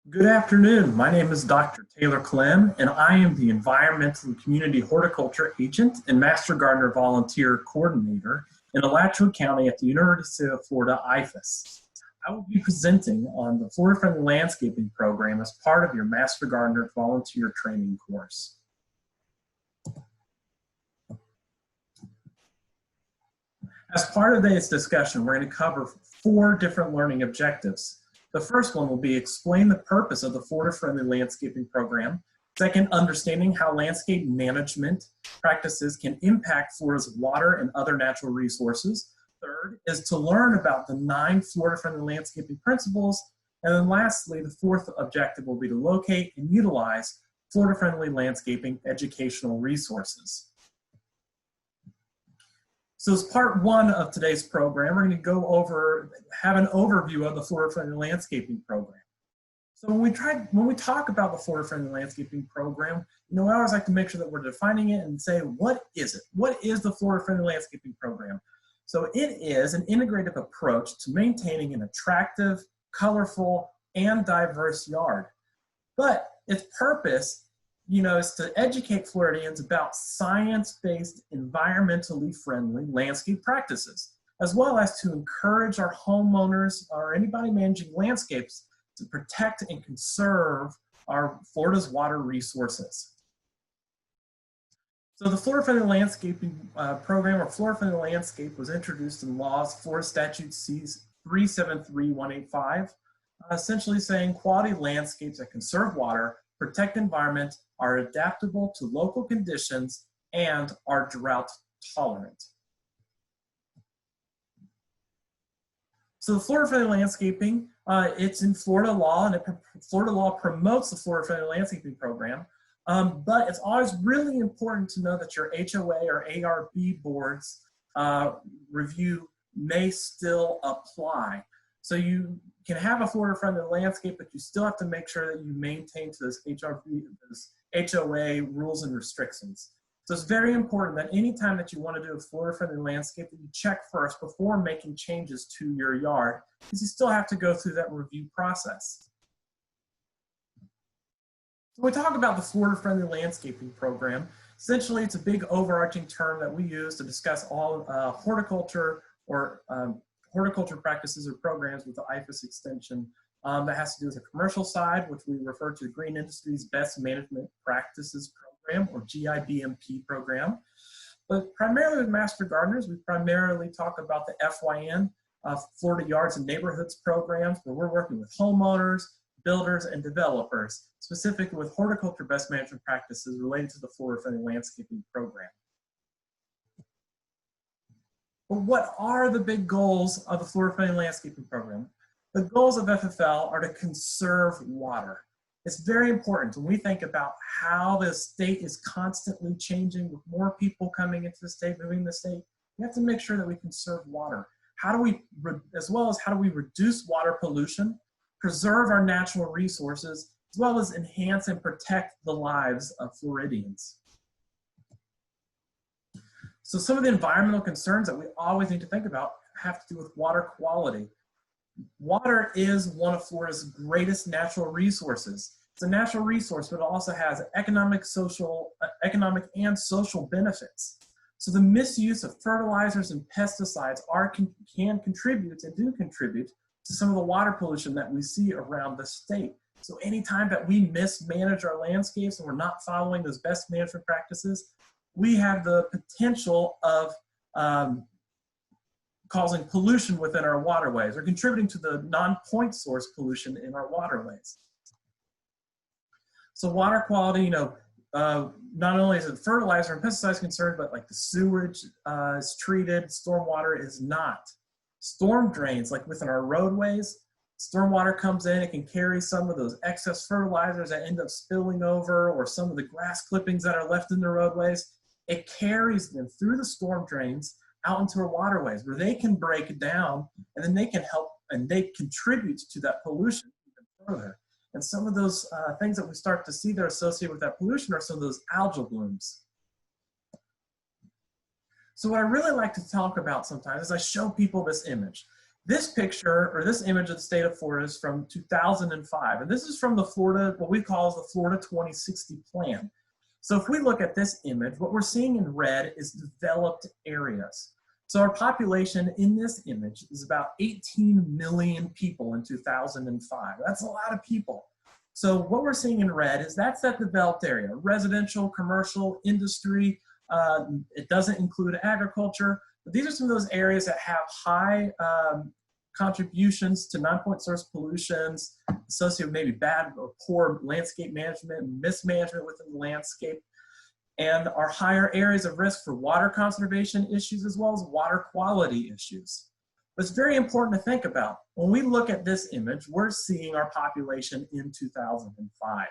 Good afternoon. My name is Dr. Taylor Clem, and I am the Environmental and Community Horticulture Agent and Master Gardener Volunteer Coordinator in Alachua County at the University of Florida IFAS. I will be presenting on the Florida Friendly Landscaping Program as part of your Master Gardener Volunteer Training course. As part of today's discussion, we're going to cover 4 different learning objectives. The first one will be explain the purpose of the Florida Friendly Landscaping Program. Second, understanding how landscape management practices can impact Florida's water and other natural resources. Third is to learn about the 9 Florida Friendly Landscaping principles. And then lastly, the 4th objective will be to locate and utilize Florida Friendly Landscaping educational resources. So as part 1 of today's program, we're going to have an overview of the Florida Friendly Landscaping Program. So when we talk about the Florida Friendly Landscaping Program, I always like to make sure that we're defining it and say, what is it? What is the Florida Friendly Landscaping Program? So it is an integrative approach to maintaining an attractive, colorful, and diverse yard. But its purpose is to educate Floridians about science-based, environmentally friendly landscape practices, as well as to encourage our homeowners or anybody managing landscapes to protect and conserve our Florida's water resources. So the Florida Friendly Landscaping Program, or Florida Friendly Landscape, was introduced in laws Florida Statute C 373185, essentially saying quality landscapes that conserve water, protect environment, are adaptable to local conditions, and are drought tolerant. So the Florida Friendly Landscaping, it's in Florida law, and Florida law promotes the Florida Friendly Landscaping Program, but it's always really important to know that your HOA or ARB boards review may still apply. So you can have a Florida Friendly Landscape, but you still have to make sure that you maintain to those HOA rules and restrictions. So it's very important that anytime that you want to do a Florida Friendly Landscape, that you check first before making changes to your yard, because you still have to go through that review process. So when we talk about the Florida Friendly Landscaping Program, essentially it's a big overarching term that we use to discuss all horticulture or horticulture practices or programs with the IFAS extension that has to do with the commercial side, which we refer to the Green Industry's Best Management Practices Program, or GIBMP program. But primarily with Master Gardeners, we primarily talk about the FYN, Florida Yards and Neighborhoods programs, where we're working with homeowners, builders, and developers, specifically with horticulture best management practices related to the Florida Friendly Landscaping Program. But what are the big goals of the Florida Friendly Landscaping Program? The goals of FFL are to conserve water. It's very important when we think about how the state is constantly changing with more people coming into the state, moving the state. We have to make sure that we conserve water. As well as how do we reduce water pollution, preserve our natural resources, as well as enhance and protect the lives of Floridians. So some of the environmental concerns that we always need to think about have to do with water quality. Water is one of Florida's greatest natural resources. It's a natural resource, but it also has economic and social benefits. So the misuse of fertilizers and pesticides can contribute and do contribute to some of the water pollution that we see around the state. So anytime that we mismanage our landscapes and we're not following those best management practices, we have the potential of causing pollution within our waterways or contributing to the non-point source pollution in our waterways. So water quality, not only is it fertilizer and pesticides concerned, but like the sewage is treated, stormwater is not. Storm drains, like within our roadways, stormwater comes in, it can carry some of those excess fertilizers that end up spilling over, or some of the grass clippings that are left in the roadways. It carries them through the storm drains out into our waterways, where they can break down, and then they can help and they contribute to that pollution even further. And some of those things that we start to see that are associated with that pollution are some of those algal blooms. So what I really like to talk about sometimes is I show people this image. This picture, or this image of the state of Florida, is from 2005. And this is from the Florida, what we call the Florida 2060 plan. So if we look at this image, what we're seeing in red is developed areas. So our population in this image is about 18 million people in 2005. That's a lot of people. So what we're seeing in red is that's that developed area, residential, commercial, industry. It doesn't include agriculture, but these are some of those areas that have high contributions to non-point source pollutions associated with maybe bad or poor landscape management, mismanagement within the landscape, and are higher areas of risk for water conservation issues as well as water quality issues. But it's very important to think about. When we look at this image, we're seeing our population in 2005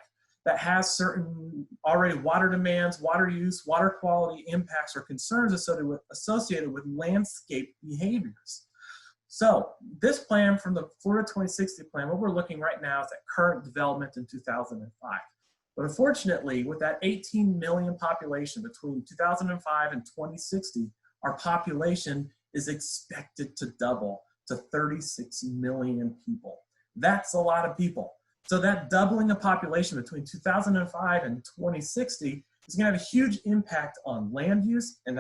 that has certain already water demands, water use, water quality impacts or concerns associated with landscape behaviors. So this plan from the Florida 2060 plan, what we're looking right now is at current development in 2005. But unfortunately, with that 18 million population between 2005 and 2060, our population is expected to double to 36 million people. That's a lot of people. So that doubling of population between 2005 and 2060 is going to have a huge impact on land use, and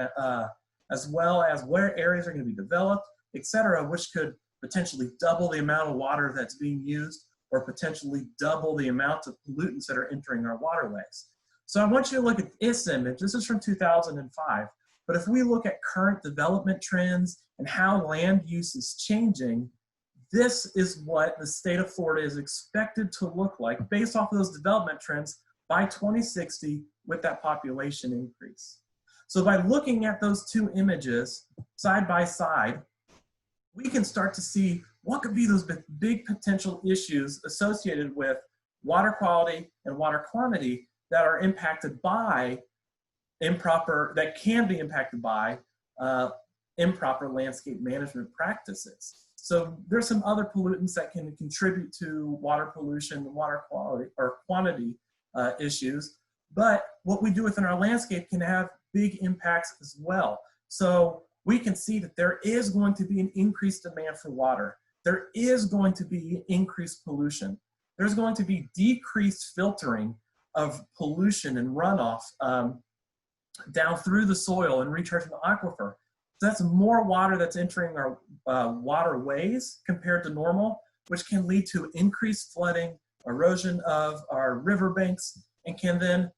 as well as where areas are going to be developed, et cetera, which could potentially double the amount of water that's being used or potentially double the amount of pollutants that are entering our waterways. So I want you to look at this image. This is from 2005. But if we look at current development trends and how land use is changing, this is what the state of Florida is expected to look like based off of those development trends by 2060 with that population increase. So by looking at those two images side by side, we can start to see what could be those big potential issues associated with water quality and water quantity that are impacted by improper landscape management practices. So there's some other pollutants that can contribute to water pollution, water quality or quantity issues, but what we do within our landscape can have big impacts as well. So we can see that there is going to be an increased demand for water. There is going to be increased pollution. There's going to be decreased filtering of pollution and runoff down through the soil and recharging the aquifer. So that's more water that's entering our waterways compared to normal, which can lead to increased flooding, erosion of our riverbanks, and can then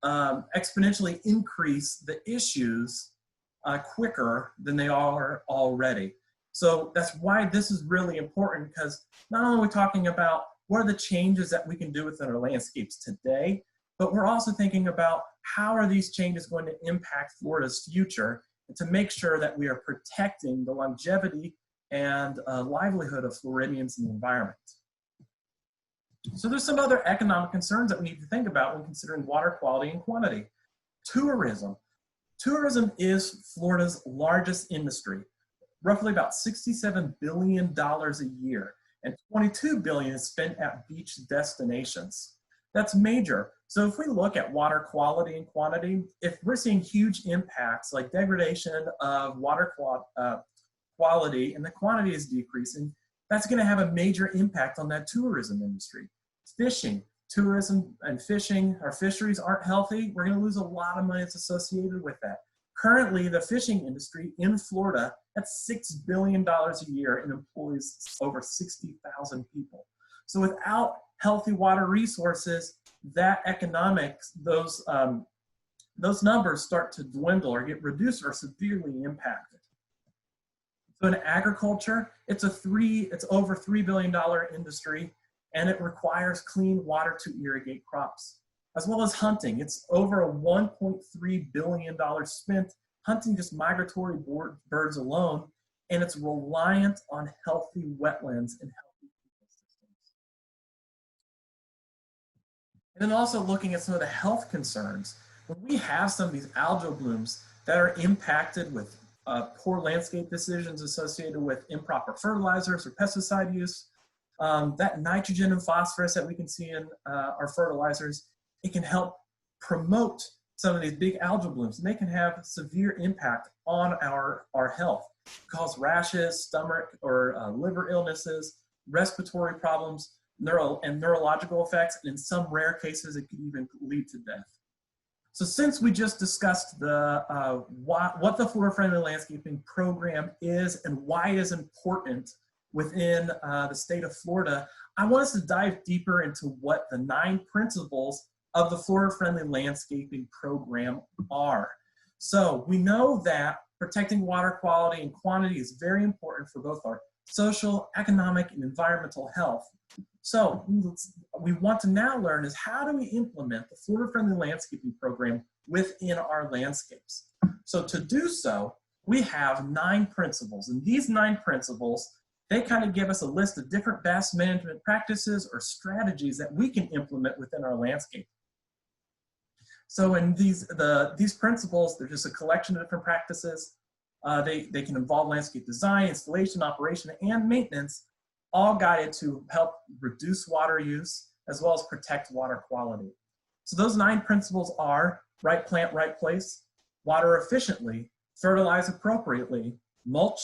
exponentially increase the issues quicker than they are already. So that's why this is really important, because not only are we talking about what are the changes that we can do within our landscapes today, but we're also thinking about how are these changes going to impact Florida's future, and to make sure that we are protecting the longevity and livelihood of Floridians and the environment. So there's some other economic concerns that we need to think about when considering water quality and quantity. Tourism. Tourism is Florida's largest industry, roughly about $67 billion a year, and $22 billion is spent at beach destinations. That's major. So if we look at water quality and quantity, if we're seeing huge impacts like degradation of water quality and the quantity is decreasing, that's going to have a major impact on that tourism industry. Fishing, tourism and fishing, our fisheries aren't healthy, we're going to lose a lot of money that's associated with that. Currently, the fishing industry in Florida, that's $6 billion a year and employs over 60,000 people. So without healthy water resources, that economics, those numbers start to dwindle or get reduced or severely impacted. So in agriculture, it's over $3 billion industry, and it requires clean water to irrigate crops. As well as hunting, it's over a $1.3 billion spent hunting just migratory birds alone, and it's reliant on healthy wetlands and healthy ecosystems. And then also looking at some of the health concerns. When we have some of these algal blooms that are impacted with poor landscape decisions associated with improper fertilizers or pesticide use, that nitrogen and phosphorus that we can see in our fertilizers, it can help promote some of these big algal blooms, and they can have severe impact on our health. cause rashes, stomach or liver illnesses, respiratory problems, neurological effects, and in some rare cases, it can even lead to death. So since we just discussed what the Flora-Friendly Landscaping Program is and why it is important within the state of Florida, I want us to dive deeper into what the 9 principles of the Flora-Friendly Landscaping Program are. So we know that protecting water quality and quantity is very important for both our social, economic, and environmental health. So we want to now learn is how do we implement the Flora-Friendly Landscaping Program within our landscapes. So to do so, we have 9 principles, and these 9 principles, they kind of give us a list of different best management practices or strategies that we can implement within our landscape. So in these principles, they're just a collection of different practices. They can involve landscape design, installation, operation, and maintenance, all guided to help reduce water use as well as protect water quality. So those 9 principles are right plant, right place, water efficiently, fertilize appropriately, mulch,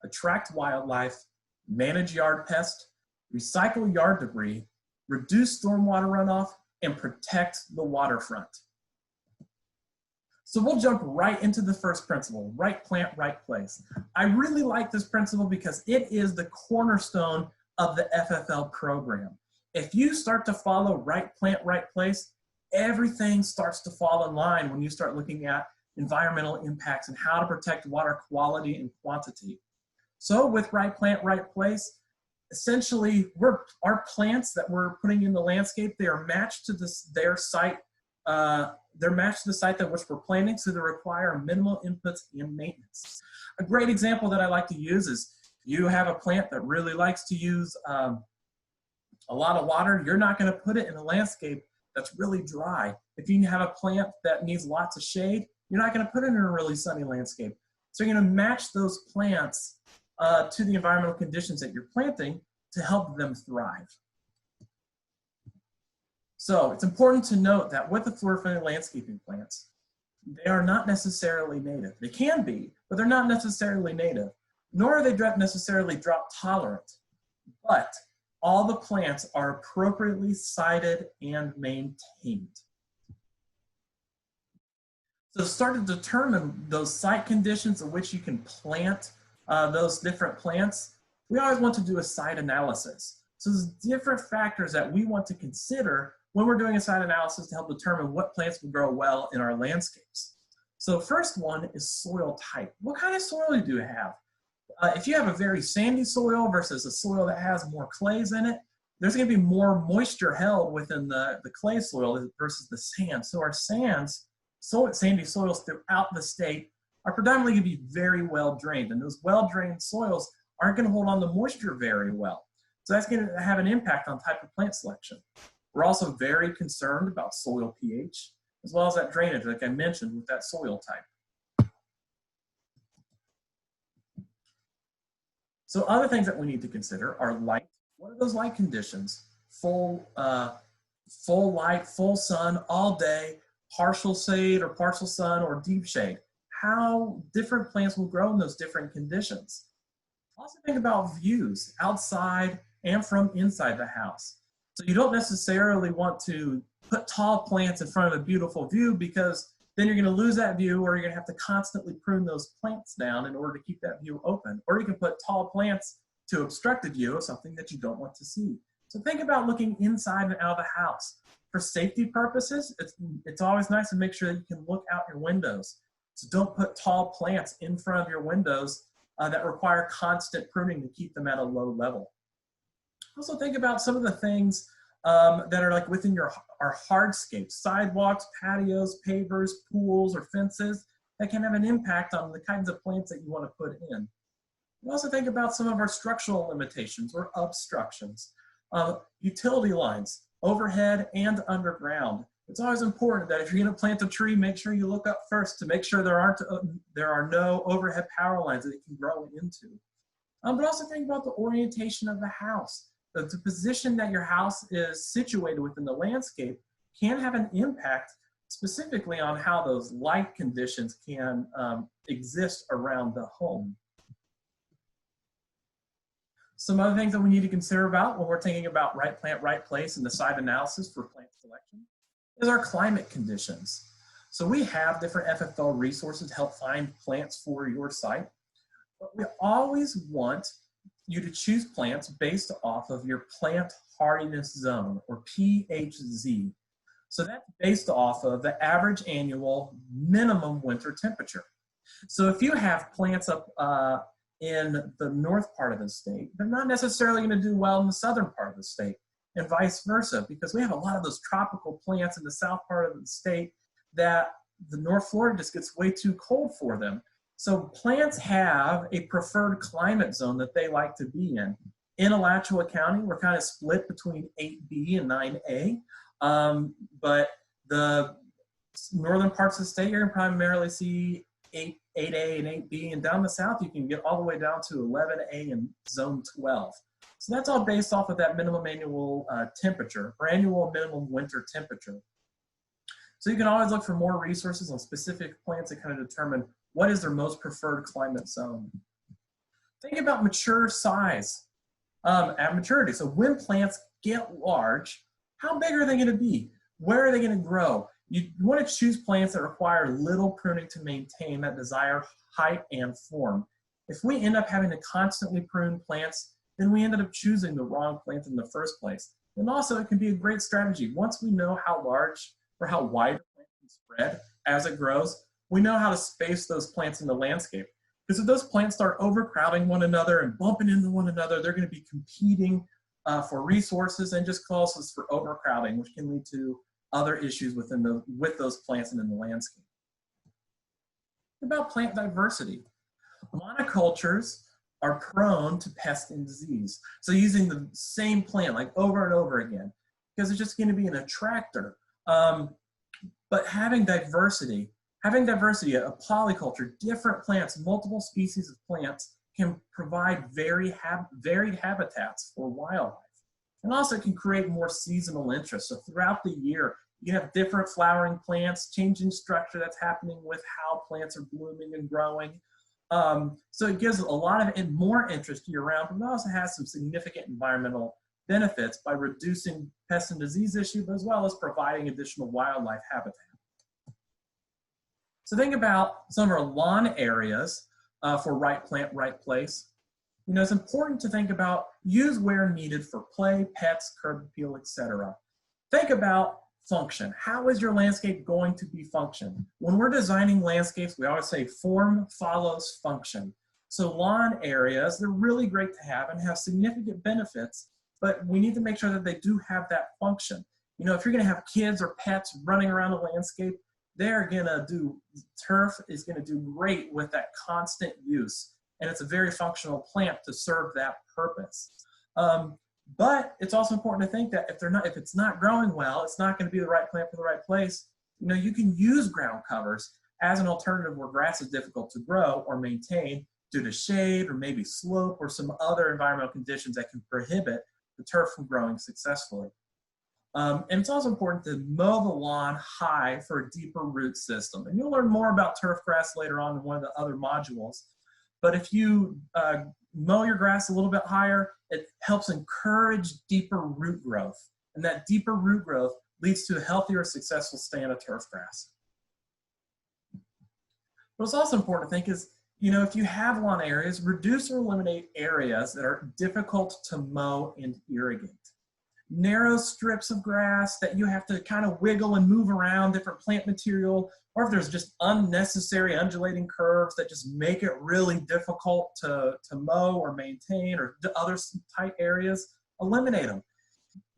attract wildlife, manage yard pest, recycle yard debris, reduce stormwater runoff, and protect the waterfront. So we'll jump right into the first principle, right plant, right place. I really like this principle because it is the cornerstone of the FFL program. If you start to follow right plant, right place, everything starts to fall in line when you start looking at environmental impacts and how to protect water quality and quantity. So with right plant, right place, essentially our plants that we're putting in the landscape, they are matched to their site. They're matched to the site that which we're planting, so they require minimal inputs and maintenance. A great example that I like to use is you have a plant that really likes to use a lot of water. You're not going to put it in a landscape that's really dry. If you have a plant that needs lots of shade, you're not going to put it in a really sunny landscape. So you're going to match those plants to the environmental conditions that you're planting to help them thrive. So it's important to note that with the Flora-Friendly landscaping plants, they are not necessarily native. They can be, but they're not necessarily native, nor are they necessarily drought tolerant, but all the plants are appropriately sited and maintained. So to start to determine those site conditions in which you can plant those different plants, we always want to do a site analysis. So there's different factors that we want to consider when we're doing a site analysis to help determine what plants will grow well in our landscapes. So first one is soil type. What kind of soil do you have? If you have a very sandy soil versus a soil that has more clays in it, there's going to be more moisture held within the clay soil versus the sand. So our sandy soils throughout the state are predominantly going to be very well drained, and those well drained soils aren't going to hold on to moisture very well. So that's going to have an impact on type of plant selection. We're also very concerned about soil pH, as well as that drainage, like I mentioned, with that soil type. So other things that we need to consider are light. What are those light conditions? Full light, full sun all day, partial shade or partial sun or deep shade. How different plants will grow in those different conditions. Also think about views outside and from inside the house. So you don't necessarily want to put tall plants in front of a beautiful view, because then you're going to lose that view, or you're going to have to constantly prune those plants down in order to keep that view open. Or you can put tall plants to obstruct a view of something that you don't want to see. So think about looking inside and out of the house. For safety purposes, it's always nice to make sure that you can look out your windows. So don't put tall plants in front of your windows that require constant pruning to keep them at a low level. Also think about some of the things that are like within our hardscapes, sidewalks, patios, pavers, pools, or fences that can have an impact on the kinds of plants that you want to put in. We also think about some of our structural limitations or obstructions. Utility lines, overhead and underground. It's always important that if you're going to plant a tree, make sure you look up first to make sure there are no overhead power lines that it can grow into. But also think about the orientation of the house. The position that your house is situated within the landscape can have an impact specifically on how those light conditions can exist around the home. Some other things that we need to consider about when we're thinking about right plant, right place and the site analysis for plant selection is our climate conditions. So we have different FFL resources to help find plants for your site, but we always want you to choose plants based off of your plant hardiness zone, or PHZ. So that's based off of the average annual minimum winter temperature. So if you have plants up in the north part of the state, they're not necessarily going to do well in the southern part of the state, and vice versa, because we have a lot of those tropical plants in the south part of the state that the North Florida just gets way too cold for them. So plants have a preferred climate zone that they like to be in. In Alachua County, we're kind of split between 8B and 9A, but the northern parts of the state, you're going to primarily see 8A and 8B, and down the south, you can get all the way down to 11A and zone 12. So that's all based off of that minimum annual temperature, or annual minimum winter temperature. So you can always look for more resources on specific plants that kind of determine what is their most preferred climate zone. Think about mature size at maturity. So when plants get large, how big are they going to be? Where are they going to grow? You want to choose plants that require little pruning to maintain that desired height and form. If we end up having to constantly prune plants, then we ended up choosing the wrong plant in the first place. And also, it can be a great strategy. Once we know how large or how wide a plant can spread as it grows, we know how to space those plants in the landscape. Because if those plants start overcrowding one another and bumping into one another, they're going to be competing for resources and just causes for overcrowding, which can lead to other issues with those plants and in the landscape. What about plant diversity? Monocultures are prone to pest and disease. So using the same plant like over and over again, because it's just going to be an attractor. But having diversity, a polyculture, different plants, multiple species of plants can provide varied habitats for wildlife. And also can create more seasonal interest. So throughout the year, you have different flowering plants, changing structure that's happening with how plants are blooming and growing. So it gives a lot of more interest year round, but it also has some significant environmental benefits by reducing pest and disease issues, as well as providing additional wildlife habitat. So think about some of our lawn areas for right plant, right place. You know, it's important to think about use where needed for play, pets, curb appeal, etc. Think about function. How is your landscape going to be function? When we're designing landscapes, we always say form follows function. So lawn areas, they're really great to have and have significant benefits, but we need to make sure that they do have that function. You know, if you're going to have kids or pets running around the landscape, turf is going to do great with that constant use. And it's a very functional plant to serve that purpose. But it's also important to think that if it's not growing well, it's not going to be the right plant for the right place. You know, you can use ground covers as an alternative where grass is difficult to grow or maintain due to shade or maybe slope or some other environmental conditions that can prohibit the turf from growing successfully. And it's also important to mow the lawn high for a deeper root system. And you'll learn more about turf grass later on in one of the other modules. But if you mow your grass a little bit higher, it helps encourage deeper root growth. And that deeper root growth leads to a healthier, successful stand of turf grass. What's also important to think is, you know, if you have lawn areas, reduce or eliminate areas that are difficult to mow and irrigate. Narrow strips of grass that you have to kind of wiggle and move around different plant material, or if there's just unnecessary undulating curves that just make it really difficult to mow or maintain, or other tight areas, eliminate them.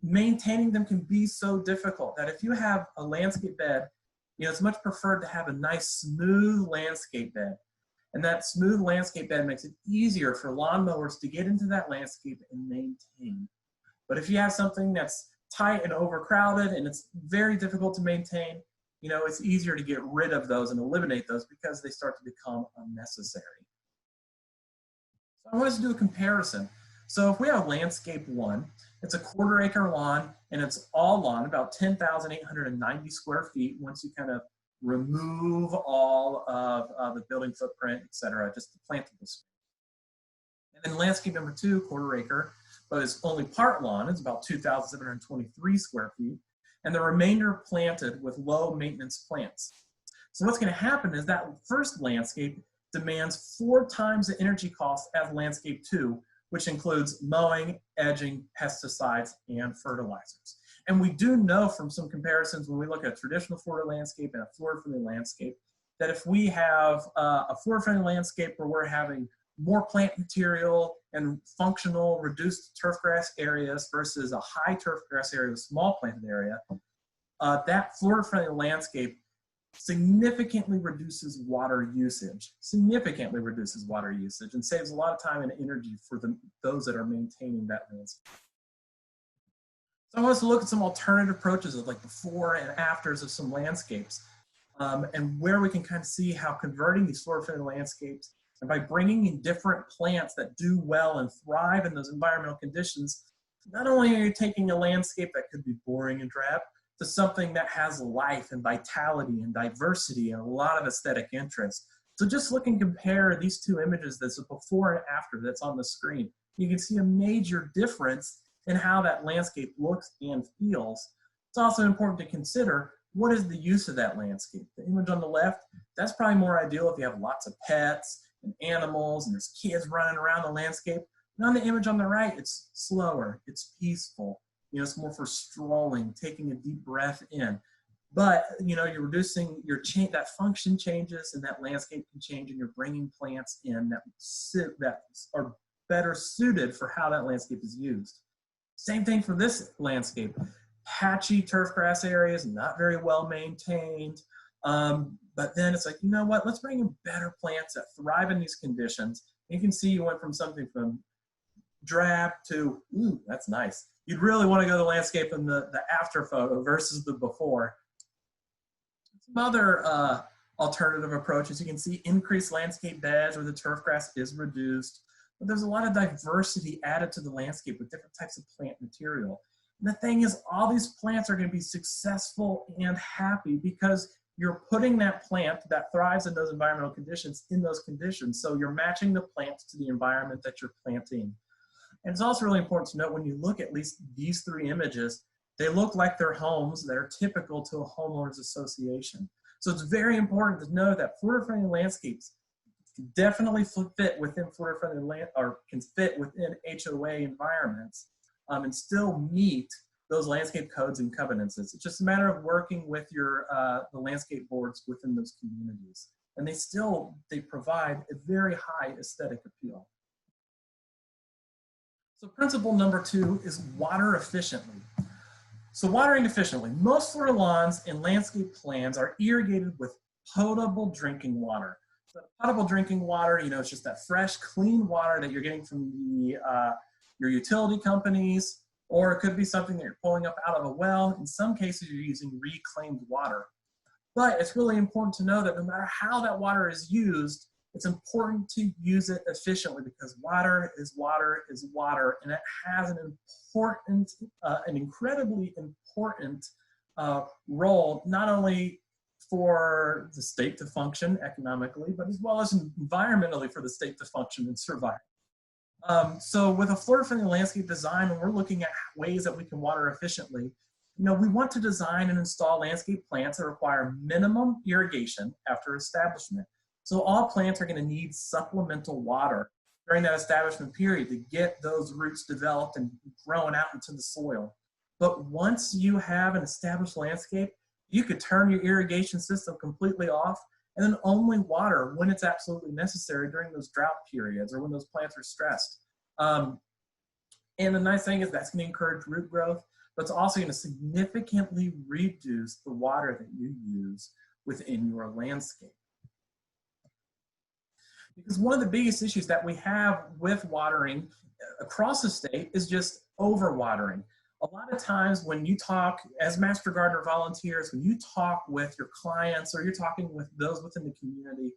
Maintaining them can be so difficult that if you have a landscape bed, you know, it's much preferred to have a nice smooth landscape bed. And that smooth landscape bed makes it easier for lawnmowers to get into that landscape and maintain. But if you have something that's tight and overcrowded and it's very difficult to maintain, you know, it's easier to get rid of those and eliminate those because they start to become unnecessary. So I want us to do a comparison. So if we have landscape 1, it's a 1/4 acre lawn and it's all lawn, about 10,890 square feet once you kind of remove all of the building footprint, etc., just the plantable space. And then landscape number 2, quarter acre, but it's only part lawn. It's about 2,723 square feet. And the remainder planted with low maintenance plants. So what's going to happen is that first landscape demands 4 times the energy cost as landscape 2, which includes mowing, edging, pesticides, and fertilizers. And we do know from some comparisons when we look at a traditional Florida landscape and a Florida-friendly landscape that if we have a Florida-friendly landscape where we're having more plant material and functional reduced turf grass areas versus a high turf grass area with small planted area, that Florida-friendly landscape significantly reduces water usage, and saves a lot of time and energy for those that are maintaining that landscape. So I want us to look at some alternative approaches of like before and afters of some landscapes, and where we can kind of see how converting these Florida-friendly landscapes and by bringing in different plants that do well and thrive in those environmental conditions, not only are you taking a landscape that could be boring and drab to something that has life and vitality and diversity and a lot of aesthetic interest. So just look and compare these 2 images, that's a before and after that's on the screen. You can see a major difference in how that landscape looks and feels. It's also important to consider what is the use of that landscape. The image on the left, that's probably more ideal if you have lots of pets and animals and there's kids running around the landscape. And on the image on the right, it's slower, it's peaceful. You know, it's more for strolling, taking a deep breath in. But, you know, you're reducing that function changes and that landscape can change, and you're bringing plants in that are better suited for how that landscape is used. Same thing for this landscape. Patchy turf grass areas, not very well maintained. But then it's like, you know what, let's bring in better plants that thrive in these conditions. And you can see you went from something from drab to, ooh, that's nice. You'd really want to go to the landscape in the after photo versus the before. Some other alternative approaches, you can see increased landscape beds where the turf grass is reduced. But there's a lot of diversity added to the landscape with different types of plant material. And the thing is, all these plants are going to be successful and happy because you're putting that plant that thrives in those environmental conditions in those conditions. So you're matching the plants to the environment that you're planting. And it's also really important to note when you look at least these 3 images, they look like they're homes that are typical to a homeowners association. So it's very important to know that Florida-friendly landscapes can definitely fit within Florida-friendly land, or can fit within HOA environments and still meet those landscape codes and covenants. It's just a matter of working with your the landscape boards within those communities. And they provide a very high aesthetic appeal. So principle number 2 is water efficiently. So watering efficiently. Most Florida lawns and landscape plans are irrigated with potable drinking water. So potable drinking water, you know, it's just that fresh, clean water that you're getting from your utility companies, or it could be something that you're pulling up out of a well. In some cases, you're using reclaimed water. But it's really important to know that no matter how that water is used, it's important to use it efficiently because water is water is water, and it has an incredibly important role, not only for the state to function economically, but as well as environmentally for the state to function and survive. So with a Florida-friendly landscape design, when we're looking at ways that we can water efficiently, you know, we want to design and install landscape plants that require minimum irrigation after establishment. So all plants are going to need supplemental water during that establishment period to get those roots developed and growing out into the soil. But once you have an established landscape, you could turn your irrigation system completely off and then only water when it's absolutely necessary during those drought periods or when those plants are stressed. And the nice thing is that's going to encourage root growth, but it's also going to significantly reduce the water that you use within your landscape. Because one of the biggest issues that we have with watering across the state is just overwatering. A lot of times when you talk as master gardener volunteers, when you talk with your clients or you're talking with those within the community,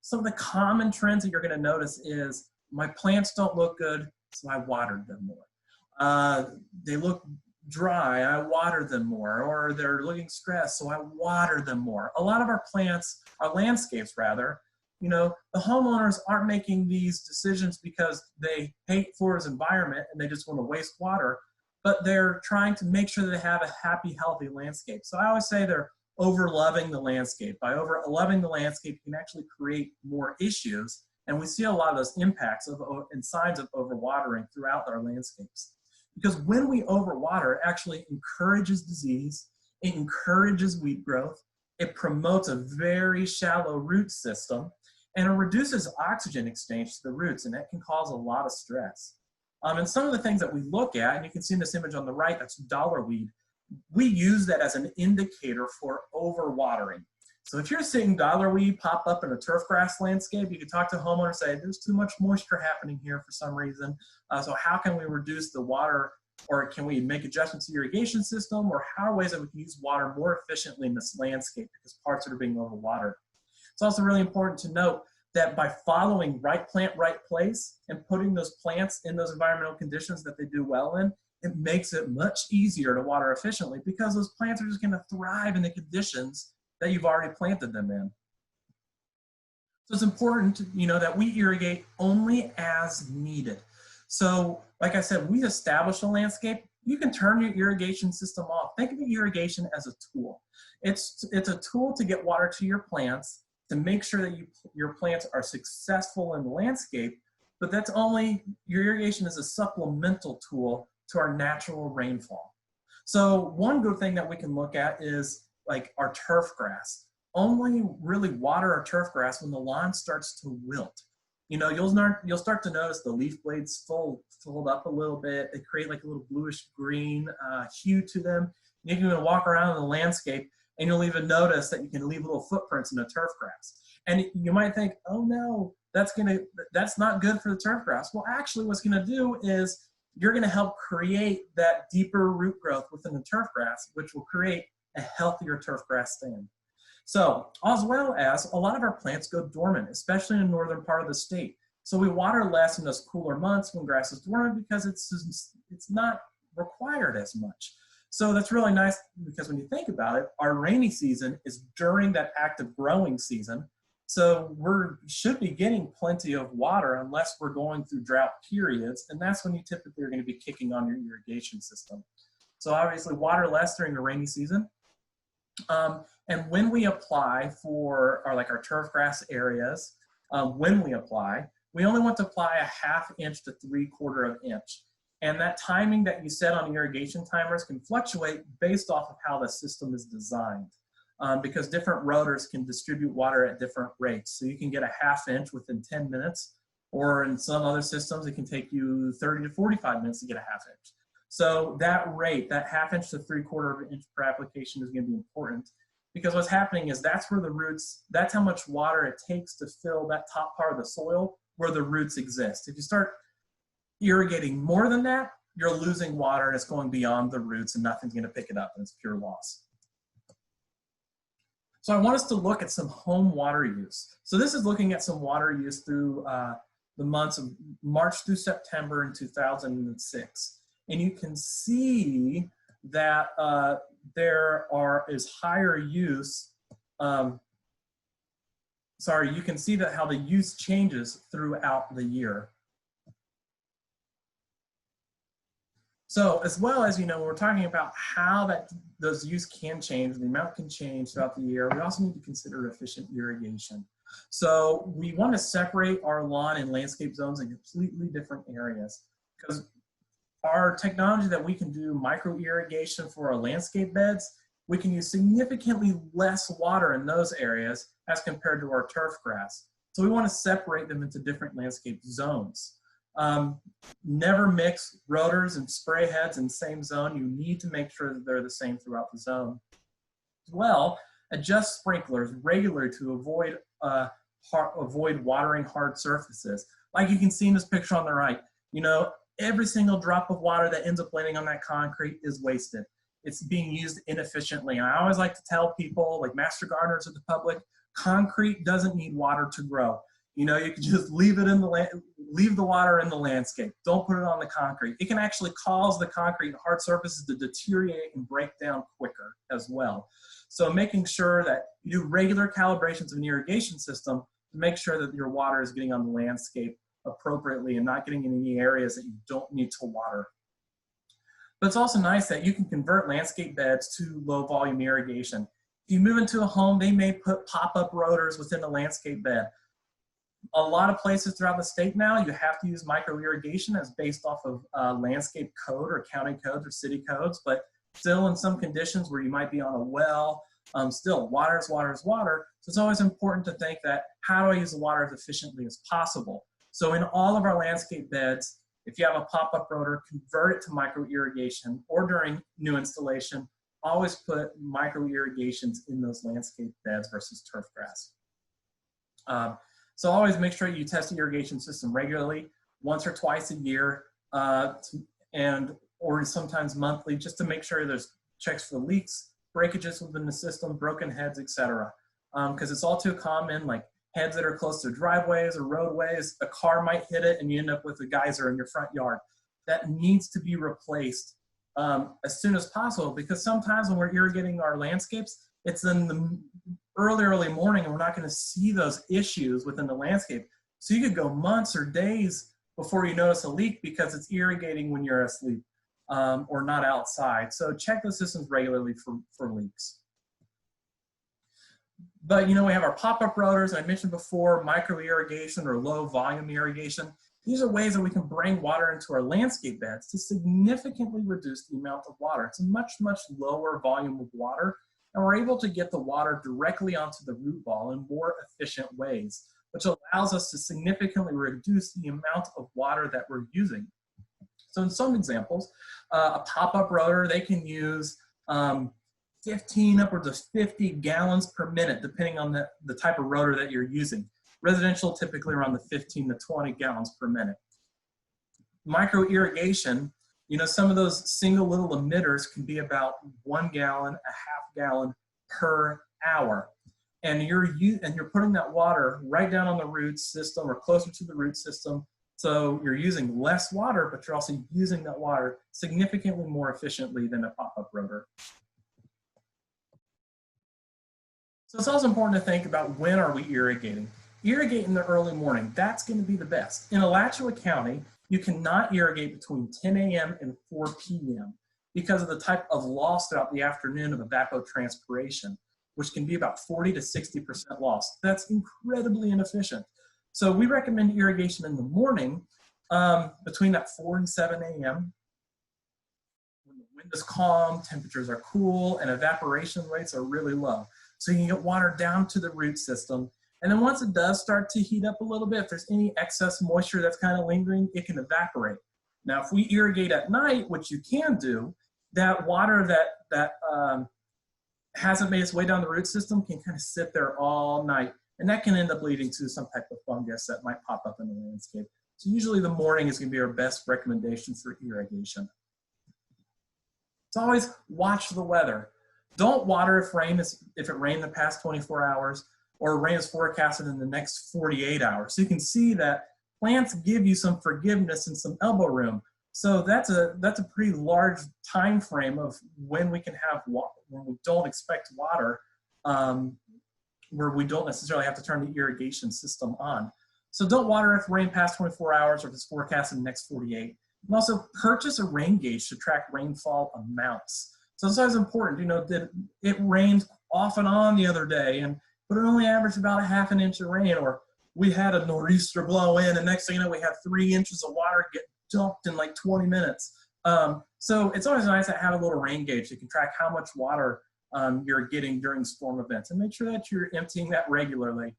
some of the common trends that you're going to notice is my plants don't look good, so I watered them more. They look dry, I watered them more, or they're looking stressed, so I watered them more. A lot of our plants, our landscapes rather, the homeowners aren't making these decisions because they hate Florida's environment and they just want to waste water, but they're trying to make sure that they have a happy, healthy landscape. So I always say they're over-loving the landscape. By over-loving the landscape, you can actually create more issues, and we see a lot of those impacts and signs of overwatering throughout our landscapes. Because when we overwater, it actually encourages disease, it encourages weed growth, it promotes a very shallow root system, and it reduces oxygen exchange to the roots, and that can cause a lot of stress. And some of the things that we look at, and you can see in this image on the right, that's dollarweed. We use that as an indicator for overwatering. So if you're seeing dollarweed pop up in a turf grass landscape, you can talk to a homeowner and say, there's too much moisture happening here for some reason. So how can we reduce the water, or can we make adjustments to the irrigation system, or how are ways that we can use water more efficiently in this landscape because parts that are being overwatered. It's also really important to note that by following right plant, right place, and putting those plants in those environmental conditions that they do well in, it makes it much easier to water efficiently because those plants are just going to thrive in the conditions that you've already planted them in. So it's important, that we irrigate only as needed. So like I said, we establish a landscape. You can turn your irrigation system off. Think of irrigation as a tool. It's a tool to get water to your plants, to make sure that your plants are successful in the landscape, but your irrigation is a supplemental tool to our natural rainfall. So one good thing that we can look at is like our turf grass. Only really water our turf grass when the lawn starts to wilt. You'll start to notice the leaf blades fold up a little bit. They create like a little bluish green hue to them. You can even walk around in the landscape and you'll even notice that you can leave little footprints in the turf grass. And you might think, oh no, that's not good for the turf grass. Well, actually what's gonna do is you're gonna help create that deeper root growth within the turf grass, which will create a healthier turf grass stand. So, as well as a lot of our plants go dormant, especially in the northern part of the state. So we water less in those cooler months when grass is dormant because it's not required as much. So that's really nice because when you think about it, our rainy season is during that active growing season. So we should be getting plenty of water unless we're going through drought periods. And that's when you typically are going to be kicking on your irrigation system. So obviously water less during the rainy season. And when we apply for our turf grass areas, we only want to apply a 1/2 inch to 3/4 inch. And that timing that you set on irrigation timers can fluctuate based off of how the system is designed. Because different rotors can distribute water at different rates. So you can get a 1/2 inch within 10 minutes, or in some other systems, it can take you 30 to 45 minutes to get a 1/2 inch. So that rate, that 1/2 inch to 3/4 inch per application is gonna be important because what's happening is that's where the roots, that's how much water it takes to fill that top part of the soil where the roots exist. If you start irrigating more than that, you're losing water and it's going beyond the roots and nothing's gonna pick it up and it's pure loss. So I want us to look at some home water use. So this is looking at some water use through the months of March through September in 2006. And you can see that there is higher use, you can see that how the use changes throughout the year. So as well as, when we're talking about how those use can change, the amount can change throughout the year, we also need to consider efficient irrigation. So we want to separate our lawn and landscape zones in completely different areas because our technology that we can do micro irrigation for our landscape beds, we can use significantly less water in those areas as compared to our turf grass. So we want to separate them into different landscape zones. Never mix rotors and spray heads in the same zone. You need to make sure that they're the same throughout the zone. As well, adjust sprinklers regularly to avoid watering hard surfaces. Like you can see in this picture on the right, every single drop of water that ends up landing on that concrete is wasted. It's being used inefficiently. And I always like to tell people, like master gardeners of the public, concrete doesn't need water to grow. You can just leave the water in the landscape. Don't put it on the concrete. It can actually cause the concrete and hard surfaces to deteriorate and break down quicker as well. So making sure that you do regular calibrations of an irrigation system to make sure that your water is getting on the landscape appropriately and not getting in any areas that you don't need to water. But it's also nice that you can convert landscape beds to low volume irrigation. If you move into a home, they may put pop-up rotors within the landscape bed. A lot of places throughout the state now, you have to use micro irrigation as based off of landscape code or county codes or city codes, but still in some conditions where you might be on a well, still water is water is water. So it's always important to think that, how do I use the water as efficiently as possible? So in all of our landscape beds, if you have a pop-up rotor, convert it to micro irrigation, or during new installation, always put micro irrigations in those landscape beds versus turf grass. So always make sure you test the irrigation system regularly, once or twice a year, or sometimes monthly, just to make sure there's checks for leaks, breakages within the system, broken heads, etc. Because it's all too common, like heads that are close to driveways or roadways, a car might hit it and you end up with a geyser in your front yard. That needs to be replaced as soon as possible, because sometimes when we're irrigating our landscapes, it's in the early morning and we're not going to see those issues within the landscape. So you could go months or days before you notice a leak because it's irrigating when you're asleep or not outside. So check the systems regularly for leaks. But we have our pop-up rotors. I mentioned before, micro irrigation or low volume irrigation. These are ways that we can bring water into our landscape beds to significantly reduce the amount of water. It's a much, much lower volume of water, and we're able to get the water directly onto the root ball in more efficient ways, which allows us to significantly reduce the amount of water that we're using. So in some examples, a pop-up rotor, they can use 15 upwards of 50 gallons per minute, depending on the type of rotor that you're using. Residential, typically around the 15 to 20 gallons per minute. Micro irrigation, some of those single little emitters can be about 1 gallon, a half gallon per hour. And you're putting that water right down on the root system or closer to the root system. So you're using less water, but you're also using that water significantly more efficiently than a pop-up rotor. So it's also important to think about, when are we irrigating? Irrigate in the early morning. That's going to be the best. In Alachua County, you cannot irrigate between 10 a.m. and 4 p.m. because of the type of loss throughout the afternoon of evapotranspiration, which can be about 40 to 60% loss. That's incredibly inefficient. So we recommend irrigation in the morning between that 4 and 7 a.m. when the wind is calm, temperatures are cool, and evaporation rates are really low. So you can get water down to the root system. And then once it does start to heat up a little bit, if there's any excess moisture that's kind of lingering, it can evaporate. Now, if we irrigate at night, which you can do, that water that hasn't made its way down the root system can kind of sit there all night. And that can end up leading to some type of fungus that might pop up in the landscape. So usually the morning is going to be our best recommendation for irrigation. So always watch the weather. Don't water if it rained the past 24 hours or rain is forecasted in the next 48 hours. So you can see that plants give you some forgiveness and some elbow room. So that's a pretty large time frame of when we can have water, when we don't expect water, where we don't necessarily have to turn the irrigation system on. So don't water if it rained past 24 hours or if it's forecasted in the next 48. And also purchase a rain gauge to track rainfall amounts. So it's always important, that it rained off and on the other day, but it only averaged about a half an inch of rain, or we had a nor'easter blow in, and next thing you know, we had 3 inches of water get dumped in like 20 minutes. So it's always nice to have a little rain gauge that can track how much water you're getting during storm events, and make sure that you're emptying that regularly.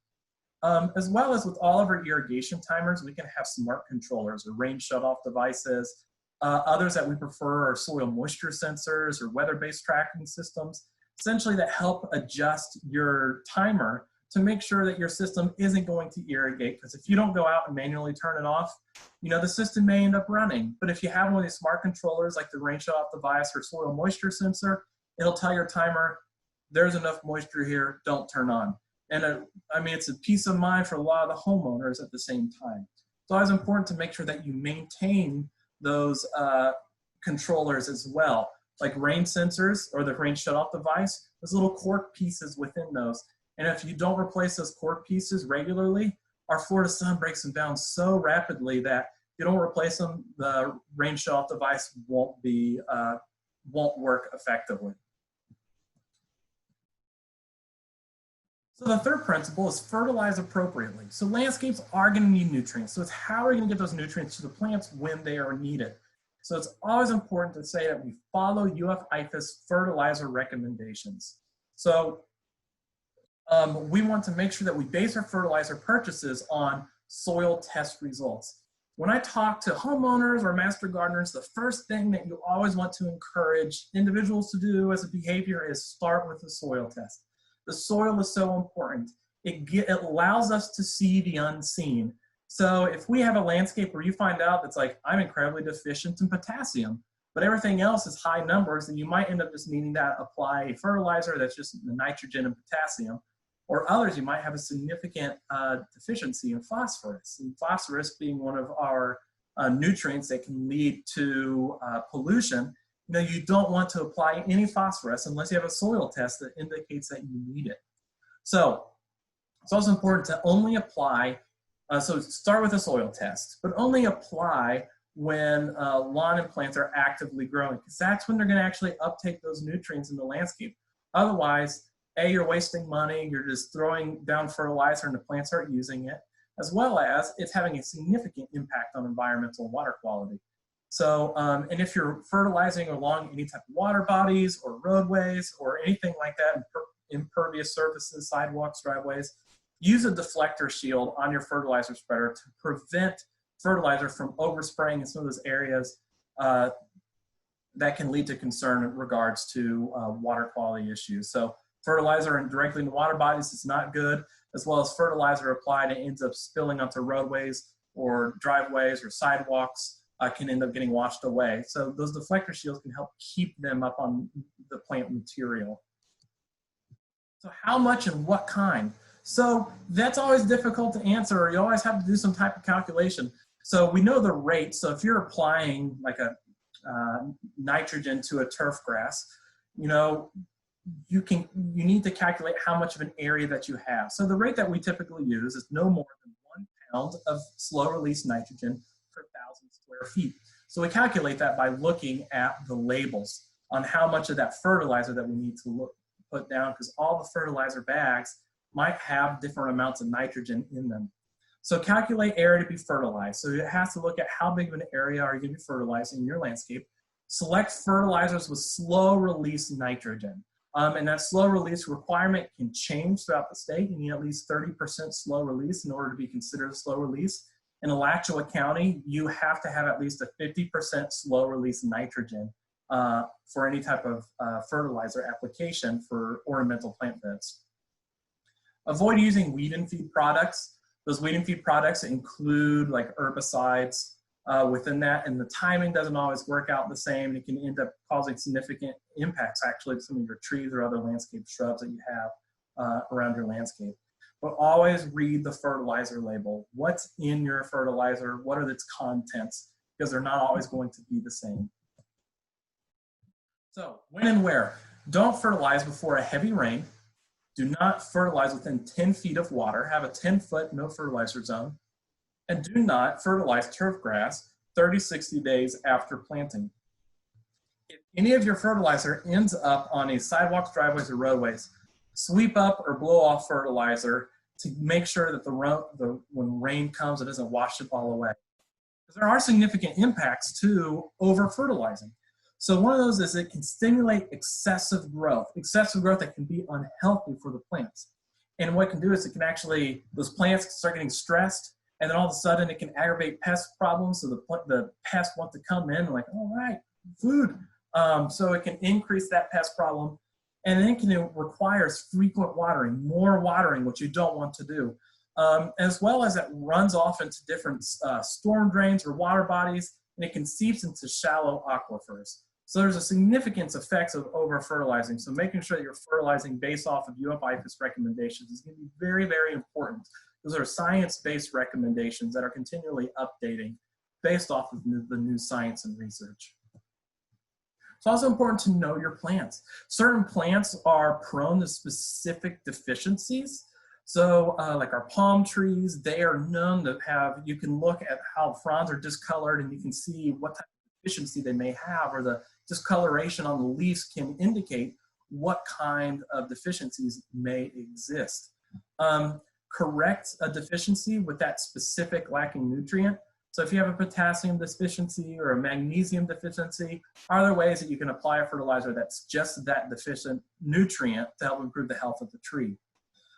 As well as with all of our irrigation timers, we can have smart controllers or rain shutoff devices. Others that we prefer are soil moisture sensors or weather-based tracking systems, essentially that help adjust your timer to make sure that your system isn't going to irrigate. Because if you don't go out and manually turn it off, the system may end up running. But if you have one of these smart controllers like the rain shutoff device or soil moisture sensor, it'll tell your timer, there's enough moisture here, don't turn on. And it's a peace of mind for a lot of the homeowners at the same time. So it's important to make sure that you maintain those controllers as well, like rain sensors or the rain shutoff device. There's little cork pieces within those. And if you don't replace those core pieces regularly, our Florida sun breaks them down so rapidly that if you don't replace them, the rain shut-off device won't work effectively. So the third principle is fertilize appropriately. So landscapes are going to need nutrients. So it's how are we going to get those nutrients to the plants when they are needed. So it's always important to say that we follow IFAS fertilizer recommendations. So we want to make sure that we base our fertilizer purchases on soil test results. When I talk to homeowners or master gardeners, the first thing that you always want to encourage individuals to do as a behavior is start with the soil test. The soil is so important. It allows us to see the unseen. So if we have a landscape where you find out that's like, I'm incredibly deficient in potassium, but everything else is high numbers, then you might end up just needing to apply a fertilizer that's just the nitrogen and potassium. Or others, you might have a significant deficiency in phosphorus. And phosphorus being one of our nutrients that can lead to pollution. You know, you don't want to apply any phosphorus unless you have a soil test that indicates that you need it. So it's also important to only apply, so start with a soil test, but only apply when lawn and plants are actively growing, because that's when they're going to actually uptake those nutrients in the landscape. Otherwise, you're wasting money, you're just throwing down fertilizer and the plants aren't using it, as well as it's having a significant impact on environmental water quality. So, and if you're fertilizing along any type of water bodies or roadways or anything like that, impervious surfaces, sidewalks, driveways, use a deflector shield on your fertilizer spreader to prevent fertilizer from overspraying in some of those areas that can lead to concern in regards to water quality issues. So fertilizer directly into water bodies is not good, as well as fertilizer applied and ends up spilling onto roadways or driveways or sidewalks can end up getting washed away. So those deflector shields can help keep them up on the plant material. So how much and what kind? So that's always difficult to answer, or you always have to do some type of calculation. So we know the rate. So if you're applying like a nitrogen to a turf grass, you know, you need to calculate how much of an area that you have. So the rate that we typically use is no more than 1 pound of slow release nitrogen per 1,000 square feet. So we calculate that by looking at the labels on how much of that fertilizer that we need to put down, because all the fertilizer bags might have different amounts of nitrogen in them. So calculate area to be fertilized. So it has to look at how big of an area are you going to be fertilizing in your landscape. Select fertilizers with slow release nitrogen. And that slow release requirement can change throughout the state. You need at least 30% slow release in order to be considered a slow release. In Alachua County, you have to have at least a 50% slow release nitrogen for any type of fertilizer application for ornamental plant beds. Avoid using weed and feed products. Those weed and feed products include like herbicides within that, and the timing doesn't always work out the same, and it can end up causing significant impacts actually to some of your trees or other landscape shrubs that you have around your landscape. But always read the fertilizer label. What's in your fertilizer? What are its contents? Because they're not always going to be the same. So when and where? Don't fertilize before a heavy rain. Do not fertilize within 10 feet of water. Have a 10-foot no fertilizer zone. And do not fertilize turf grass 30-60 days after planting. If any of your fertilizer ends up on a sidewalks, driveways, or roadways, sweep up or blow off fertilizer to make sure that when rain comes, it doesn't wash it all away. Because there are significant impacts to over-fertilizing. So one of those is it can stimulate excessive growth that can be unhealthy for the plants. And what it can do is it can actually, those plants can start getting stressed, and then all of a sudden it can aggravate pest problems. So the pests want to come in and like, all right, food. So it can increase that pest problem. And then it requires frequent watering, more watering, which you don't want to do. As well as it runs off into different storm drains or water bodies, and it can seep into shallow aquifers. So there's a significant effects of over-fertilizing. So making sure that you're fertilizing based off of IFAS recommendations is going to be very, very important. Those are science-based recommendations that are continually updating based off of the new science and research. It's also important to know your plants. Certain plants are prone to specific deficiencies. So like our palm trees, they are known to have, you can look at how fronds are discolored and you can see what type of deficiency they may have, or the discoloration on the leaves can indicate what kind of deficiencies may exist. Correct a deficiency with that specific lacking nutrient. So if you have a potassium deficiency or a magnesium deficiency, are there ways that you can apply a fertilizer that's just that deficient nutrient to help improve the health of the tree?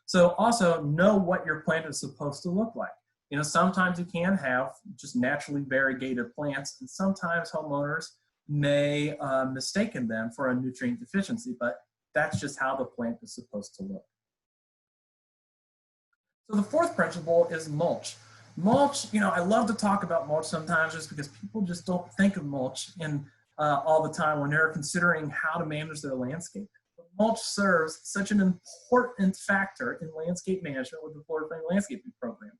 So also know what your plant is supposed to look like. You know, sometimes you can have just naturally variegated plants, and sometimes homeowners may mistaken them for a nutrient deficiency, but that's just how the plant is supposed to look. So the fourth principle is mulch. Mulch, you know, I love to talk about mulch sometimes just because people just don't think of mulch all the time when they're considering how to manage their landscape. But mulch serves such an important factor in landscape management with the Florida Friendly Landscaping Program.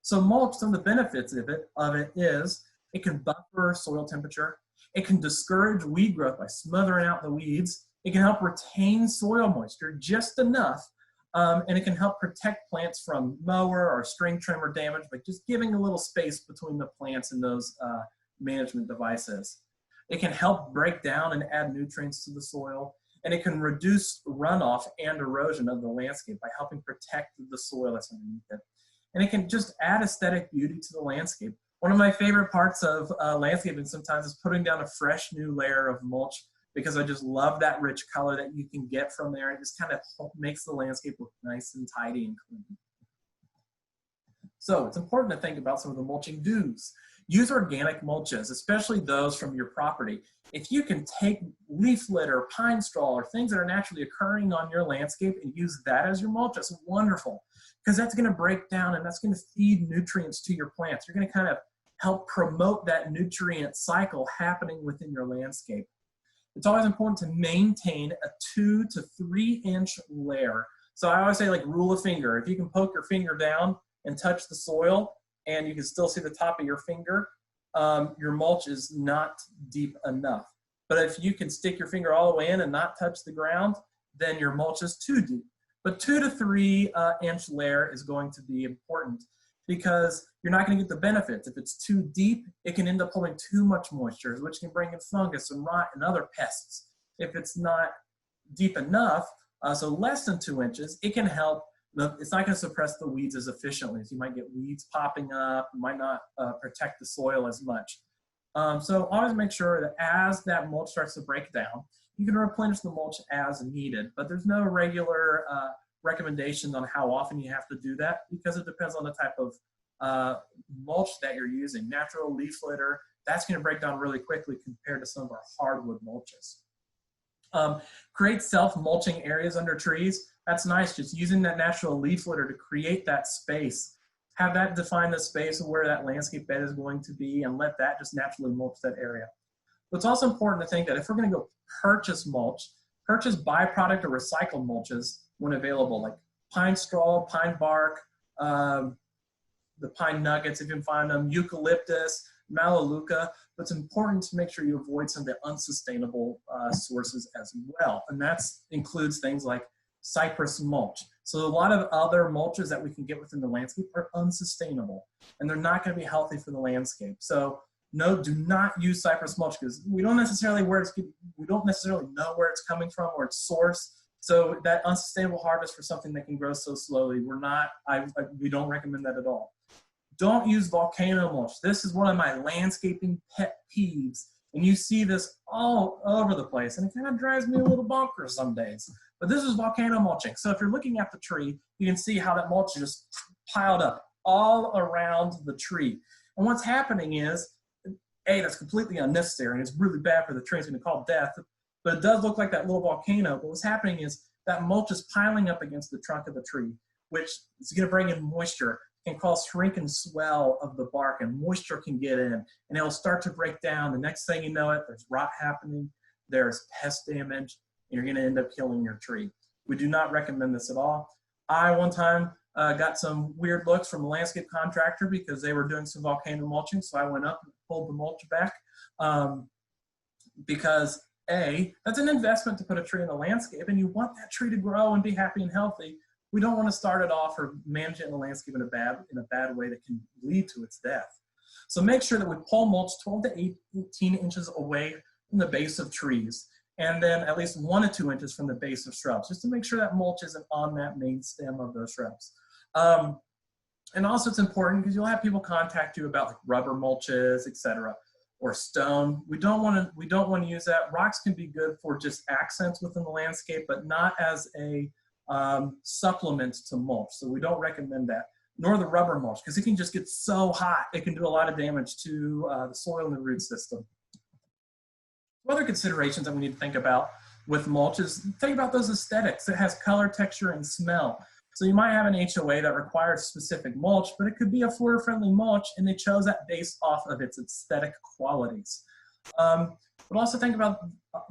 So mulch, some of the benefits of it is it can buffer soil temperature. It can discourage weed growth by smothering out the weeds. It can help retain soil moisture just enough. And it can help protect plants from mower or string trimmer damage by just giving a little space between the plants and those management devices. It can help break down and add nutrients to the soil, and it can reduce runoff and erosion of the landscape by helping protect the soil that's underneath it. And it can just add aesthetic beauty to the landscape. One of my favorite parts of landscaping sometimes is putting down a fresh new layer of mulch, because I just love that rich color that you can get from there. It just kind of makes the landscape look nice and tidy and clean. So it's important to think about some of the mulching do's. Use organic mulches, especially those from your property. If you can take leaf litter, pine straw, or things that are naturally occurring on your landscape and use that as your mulch, that's wonderful, because that's going to break down and that's going to feed nutrients to your plants. You're going to kind of help promote that nutrient cycle happening within your landscape. It's always important to maintain a 2 to 3 inch layer. So I always say, like, rule of finger. If you can poke your finger down and touch the soil and you can still see the top of your finger, your mulch is not deep enough. But if you can stick your finger all the way in and not touch the ground, then your mulch is too deep. But 2 to 3 inch layer is going to be important, because you're not going to get the benefits. If it's too deep, it can end up holding too much moisture, which can bring in fungus and rot and other pests. If it's not deep enough, so less than 2 inches, it can help. It's not going to suppress the weeds as efficiently. So you might get weeds popping up, you might not protect the soil as much. So always make sure that as that mulch starts to break down, you can replenish the mulch as needed, but there's no regular recommendations on how often you have to do that, because it depends on the type of mulch that you're using. Natural leaf litter, that's going to break down really quickly compared to some of our hardwood mulches. Create self-mulching areas under trees. That's nice, just using that natural leaf litter to create that space. Have that define the space of where that landscape bed is going to be, and let that just naturally mulch that area. But it's also important to think that if we're going to go purchase mulch, purchase byproduct or recycled mulches when available, like pine straw, pine bark, the pine nuggets if you can find them, eucalyptus, melaleuca. But it's important to make sure you avoid some of the unsustainable sources as well. And that includes things like cypress mulch. So a lot of other mulches that we can get within the landscape are unsustainable, and they're not going to be healthy for the landscape. So no, do not use cypress mulch, because we don't necessarily know where it's coming from or its source. So that unsustainable harvest for something that can grow so slowly, we don't recommend that at all. Don't use volcano mulch. This is one of my landscaping pet peeves, and you see this all over the place, and it kind of drives me a little bonkers some days. But this is volcano mulching. So if you're looking at the tree, you can see how that mulch is just piled up all around the tree. And what's happening is, A, that's completely unnecessary, and it's really bad for the tree. It's going to cause death. But it does look like that little volcano. But what's happening is that mulch is piling up against the trunk of the tree, which is going to bring in moisture, can cause shrink and swell of the bark, and moisture can get in, and it'll start to break down. The next thing you know it, there's rot happening, there's pest damage, and you're going to end up killing your tree. We do not recommend this at all. I, one time, got some weird looks from a landscape contractor because they were doing some volcano mulching, so I went up and pulled the mulch back because That's an investment to put a tree in the landscape, and you want that tree to grow and be happy and healthy. We don't want to start it off or manage it in the landscape in a bad way that can lead to its death. So make sure that we pole mulch 12 to 18 inches away from the base of trees, and then at least 1 to 2 inches from the base of shrubs, just to make sure that mulch isn't on that main stem of those shrubs. And also it's important because you'll have people contact you about like rubber mulches, etc., or stone. We don't want to use that. Rocks can be good for just accents within the landscape, but not as a supplement to mulch. So we don't recommend that, nor the rubber mulch, because it can just get so hot, it can do a lot of damage to the soil and the root system. Other considerations that we need to think about with mulch is think about those aesthetics. It has color, texture, and smell. So you might have an HOA that requires specific mulch, but it could be a flora-friendly mulch, and they chose that based off of its aesthetic qualities. But also think about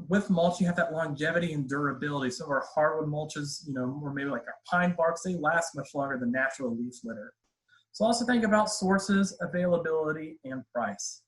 with mulch, you have that longevity and durability. Some of our hardwood mulches, or maybe like our pine barks, they last much longer than natural leaf litter. So also think about sources, availability, and price.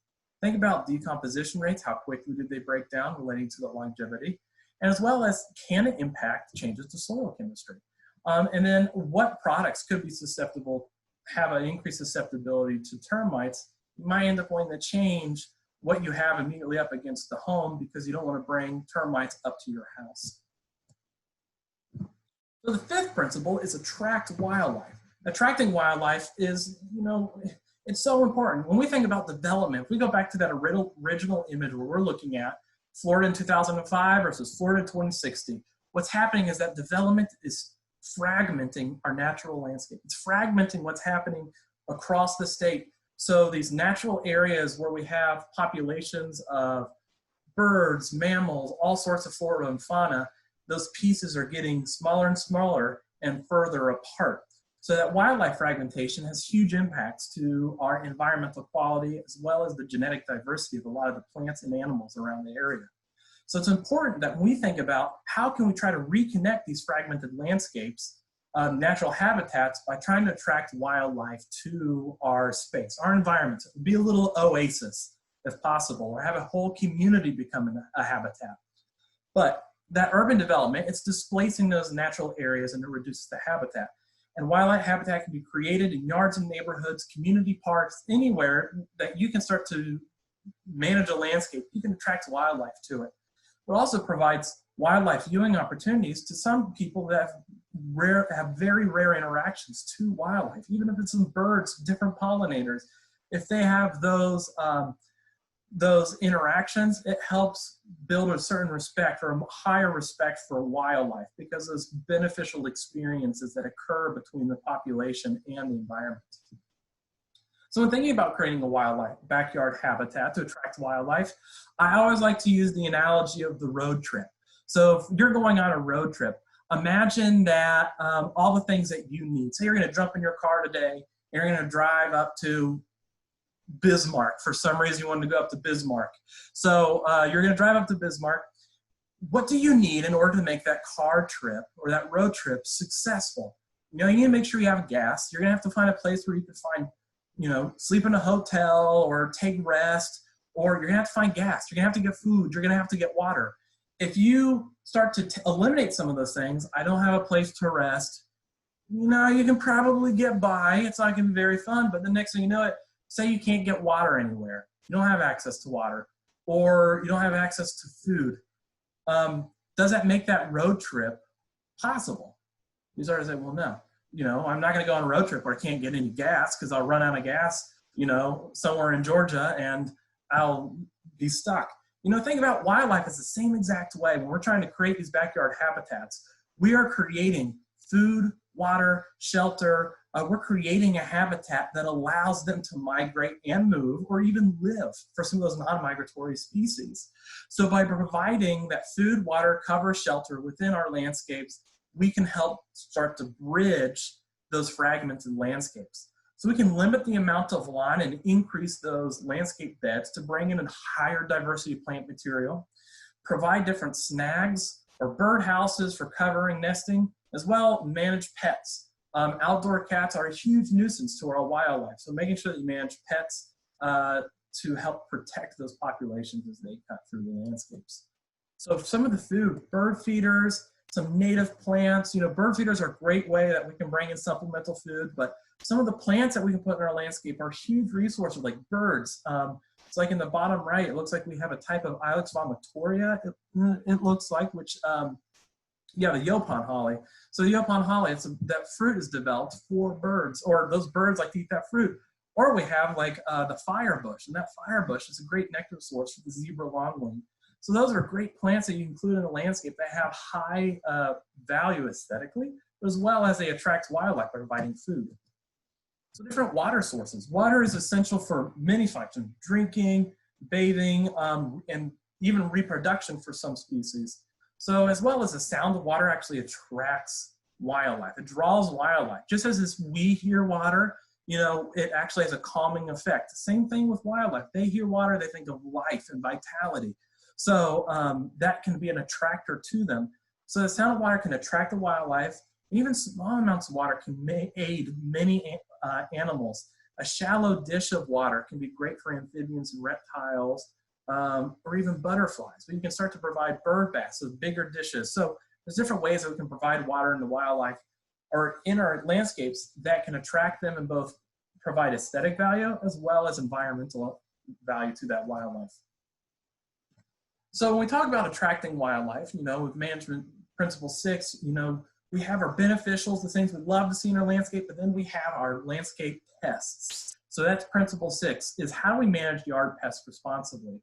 Think about decomposition rates, how quickly did they break down relating to the longevity, and as well as can it impact changes to soil chemistry. And then what products could be susceptible, have an increased susceptibility to termites. You might end up wanting to change what you have immediately up against the home because you don't want to bring termites up to your house. So the fifth principle is attract wildlife. Attracting wildlife is, it's so important. When we think about development, if we go back to that original image where we're looking at Florida in 2005 versus Florida in 2060, what's happening is that development is fragmenting our natural landscape. It's fragmenting what's happening across the state. So these natural areas where we have populations of birds, mammals, all sorts of flora and fauna, those pieces are getting smaller and smaller and further apart. So that wildlife fragmentation has huge impacts to our environmental quality as well as the genetic diversity of a lot of the plants and animals around the area. So it's important that when we think about how can we try to reconnect these fragmented landscapes, natural habitats, by trying to attract wildlife to our space, our environment, be a little oasis if possible, or have a whole community become a habitat. But that urban development, it's displacing those natural areas and it reduces the habitat. And wildlife habitat can be created in yards and neighborhoods, community parks, anywhere that you can start to manage a landscape. You can attract wildlife to it. It also provides wildlife viewing opportunities to some people that have very rare interactions to wildlife, even if it's some birds, different pollinators. If they have those interactions, it helps build a certain respect or a higher respect for wildlife because those beneficial experiences that occur between the population and the environment. So when thinking about creating a wildlife backyard habitat to attract wildlife, I always like to use the analogy of the road trip. So if you're going on a road trip, imagine that all the things that you need. Say you're going to jump in your car today, and you're going to drive up to Bismarck. For some reason you wanted to go up to Bismarck. So you're going to drive up to Bismarck. What do you need in order to make that car trip or that road trip successful? You need to make sure you have gas. You're going to have to find a place where you can find, sleep in a hotel or take rest, or you're going to have to find gas. You're going to have to get food. You're going to have to get water. If you start to eliminate some of those things, I don't have a place to rest. You can probably get by. It's not going to be very fun, but the next thing you know, say you can't get water anywhere. You don't have access to water, or you don't have access to food. Does that make that road trip possible? You start to say, well, no. I'm not going to go on a road trip where I can't get any gas because I'll run out of gas, somewhere in Georgia and I'll be stuck. Think about wildlife as the same exact way. When we're trying to create these backyard habitats, we are creating food, water, shelter. We're creating a habitat that allows them to migrate and move or even live for some of those non-migratory species. So by providing that food, water, cover, shelter within our landscapes, we can help start to bridge those fragmented landscapes. So we can limit the amount of lawn and increase those landscape beds to bring in a higher diversity of plant material, provide different snags or bird houses for covering nesting, as well manage pets. Outdoor cats are a huge nuisance to our wildlife. So making sure that you manage pets to help protect those populations as they cut through the landscapes. So some of the food, bird feeders, some native plants, bird feeders are a great way that we can bring in supplemental food, but some of the plants that we can put in our landscape are huge resources like birds. It's like in the bottom right, it looks like we have a type of Ilex vomitoria, it looks like, which, yeah, the Yopon holly. So the Yopon holly, that fruit is developed for birds, or those birds like to eat that fruit. Or we have like the firebush, and that firebush is a great nectar source for the zebra longwing. So those are great plants that you include in a landscape that have high value aesthetically, as well as they attract wildlife by providing food. So different water sources. Water is essential for many functions, drinking, bathing, and even reproduction for some species. So as well as the sound of water actually attracts wildlife. It draws wildlife. Just as we hear water, it actually has a calming effect. Same thing with wildlife. They hear water, they think of life and vitality. So that can be an attractor to them. So the sound of water can attract the wildlife. Even small amounts of water can aid many animals. A shallow dish of water can be great for amphibians and reptiles, or even butterflies. But you can start to provide bird baths with bigger dishes. So there's different ways that we can provide water in the wildlife or in our landscapes that can attract them and both provide aesthetic value as well as environmental value to that wildlife. So when we talk about attracting wildlife, with management principle 6, we have our beneficials, the things we'd love to see in our landscape, but then we have our landscape pests. So that's principle 6, is how we manage yard pests responsibly.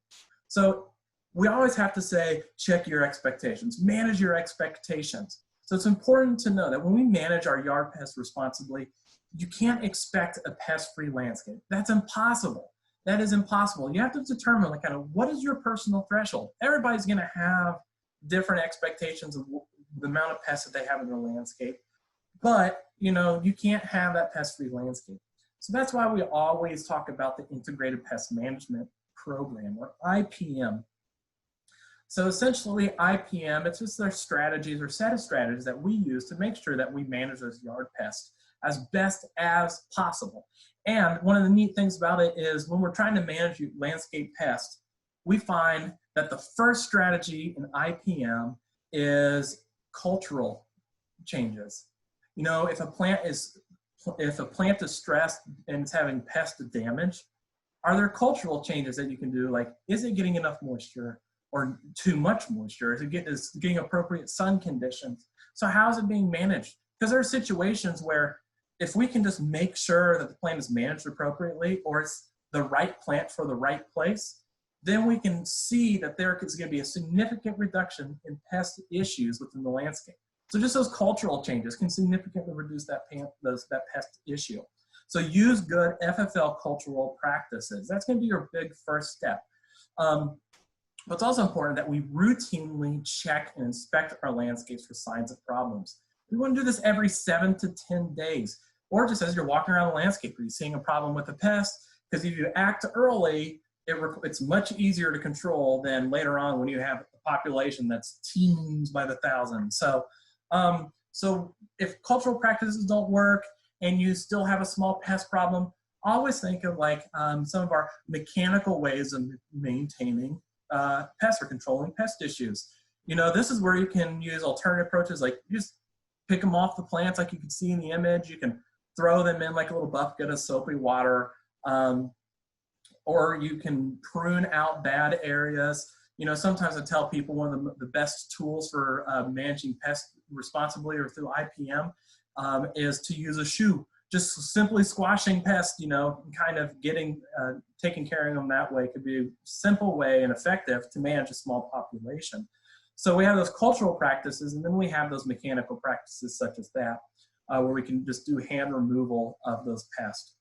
So we always have to say, check your expectations, manage your expectations. So it's important to know that when we manage our yard pests responsibly, you can't expect a pest-free landscape. That's impossible. That is impossible. You have to determine what is your personal threshold. Everybody's gonna have different expectations of the amount of pests that they have in their landscape, but you can't have that pest-free landscape. So that's why we always talk about the Integrated Pest Management Program, or IPM. So essentially IPM, it's just their strategies or set of strategies that we use to make sure that we manage those yard pests as best as possible. And one of the neat things about it is when we're trying to manage landscape pests, we find that the first strategy in IPM is cultural changes. If a plant is stressed and it's having pest damage, are there cultural changes that you can do? Like, is it getting enough moisture or too much moisture? Is it getting appropriate sun conditions? So how is it being managed? Because there are situations where if we can just make sure that the plant is managed appropriately, or it's the right plant for the right place, then we can see that there is going to be a significant reduction in pest issues within the landscape. So just those cultural changes can significantly reduce that pest issue. So use good FFL cultural practices. That's going to be your big first step. But it's also important that we routinely check and inspect our landscapes for signs of problems. We want to do this every 7 to 10 days, or just as you're walking around the landscape, are you seeing a problem with a pest? Because if you act early, it's much easier to control than later on when you have a population that's teams by the thousand. So, so if cultural practices don't work and you still have a small pest problem, always think of some of our mechanical ways of maintaining pests or controlling pest issues. This is where you can use alternative approaches, like you just pick them off the plants like you can see in the image. You can throw them in like a little bucket of soapy water, or you can prune out bad areas. Sometimes I tell people one of the best tools for managing pests responsibly or through IPM is to use a shoe. Just simply squashing pests, kind of taking care of them that way could be a simple way and effective to manage a small population. So we have those cultural practices, and then we have those mechanical practices such as that, where we can just do hand removal of those pests.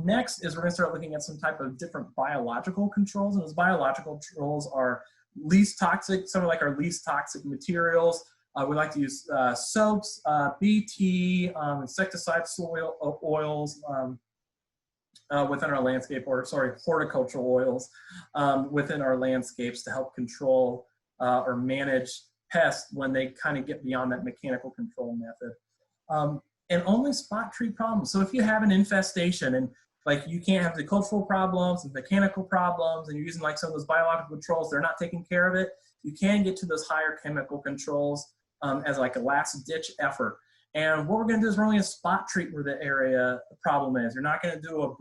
Next is we're going to start looking at some type of different biological controls, and those biological controls are least toxic, some of our least toxic materials. We like to use soaps, BT, insecticides, soil oils within our landscape, horticultural oils within our landscapes to help control or manage pests when they kind of get beyond that mechanical control method. And only spot treat problems. So if you have an infestation and you can't have the cultural problems and mechanical problems and you're using some of those biological controls, they're not taking care of it, you can get to those higher chemical controls as like a last ditch effort. And what we're going to do is we're only going to spot treat where the area the problem is. You're not going to do a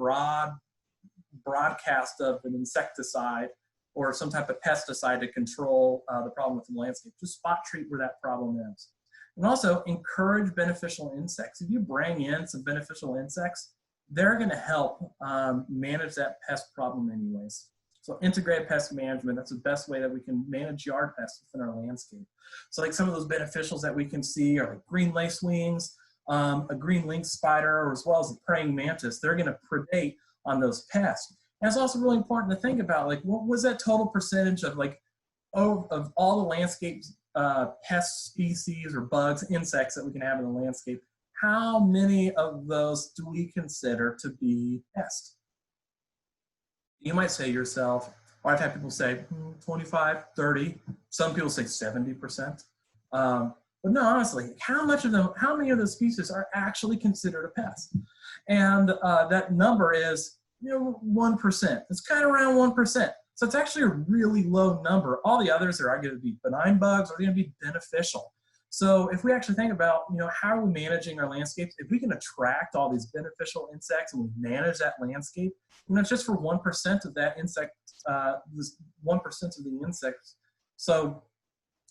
broadcast of an insecticide or some type of pesticide to control the problem within the landscape. Just spot treat where that problem is. And also encourage beneficial insects. If you bring in some beneficial insects, they're going to help manage that pest problem anyways. So integrated pest management, that's the best way that we can manage yard pests within our landscape. So like some of those beneficials that we can see are like green lacewings, a green lynx spider, or as well as the praying mantis. They're going to predate on those pests. And it's also really important to think about, like, what was that total percentage of like of all the landscape pest species or bugs, insects that we can have in the landscape? How many of those do we consider to be pests? You might say yourself, or I've had people say 25, 30, some people say 70%. But no, honestly, how many of those species are actually considered a pest? And that number is, 1%. It's kind of around 1%. So it's actually a really low number. All the others are going to be benign bugs, are going to be beneficial. So if we actually think about, how are we managing our landscapes? If we can attract all these beneficial insects and we manage that landscape, it's just for 1% of that insect, this 1% of the insects, so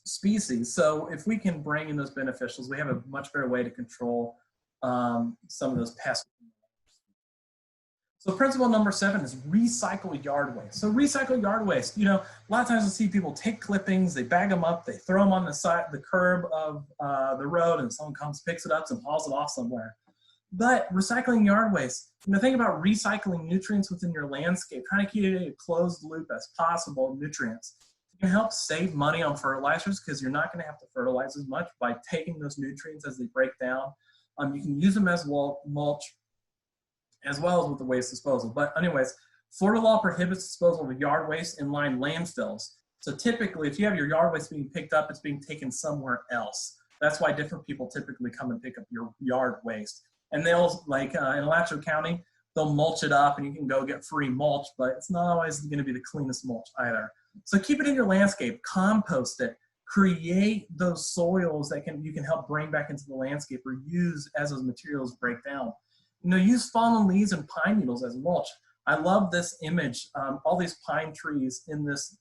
species. So if we can bring in those beneficials, we have a much better way to control some of those pests. So principle number 7 is recycle yard waste. So recycle yard waste. A lot of times I see people take clippings, they bag them up, they throw them on the curb of the road, and someone comes, picks it up, and hauls it off somewhere. But recycling yard waste, think about recycling nutrients within your landscape, trying to keep it a closed loop as possible, nutrients. It can help save money on fertilizers because you're not going to have to fertilize as much by taking those nutrients as they break down. You can use them as mulch, as well as with the waste disposal. But anyways, Florida law prohibits disposal of yard waste in lined landfills. So typically, if you have your yard waste being picked up, it's being taken somewhere else. That's why different people typically come and pick up your yard waste. And they'll, like in Alachua County, they'll mulch it up and you can go get free mulch, but it's not always going to be the cleanest mulch either. So keep it in your landscape, compost it, create those soils that you can help bring back into the landscape or use as those materials break down. Use fallen leaves and pine needles as mulch. I love this image. All these pine trees in this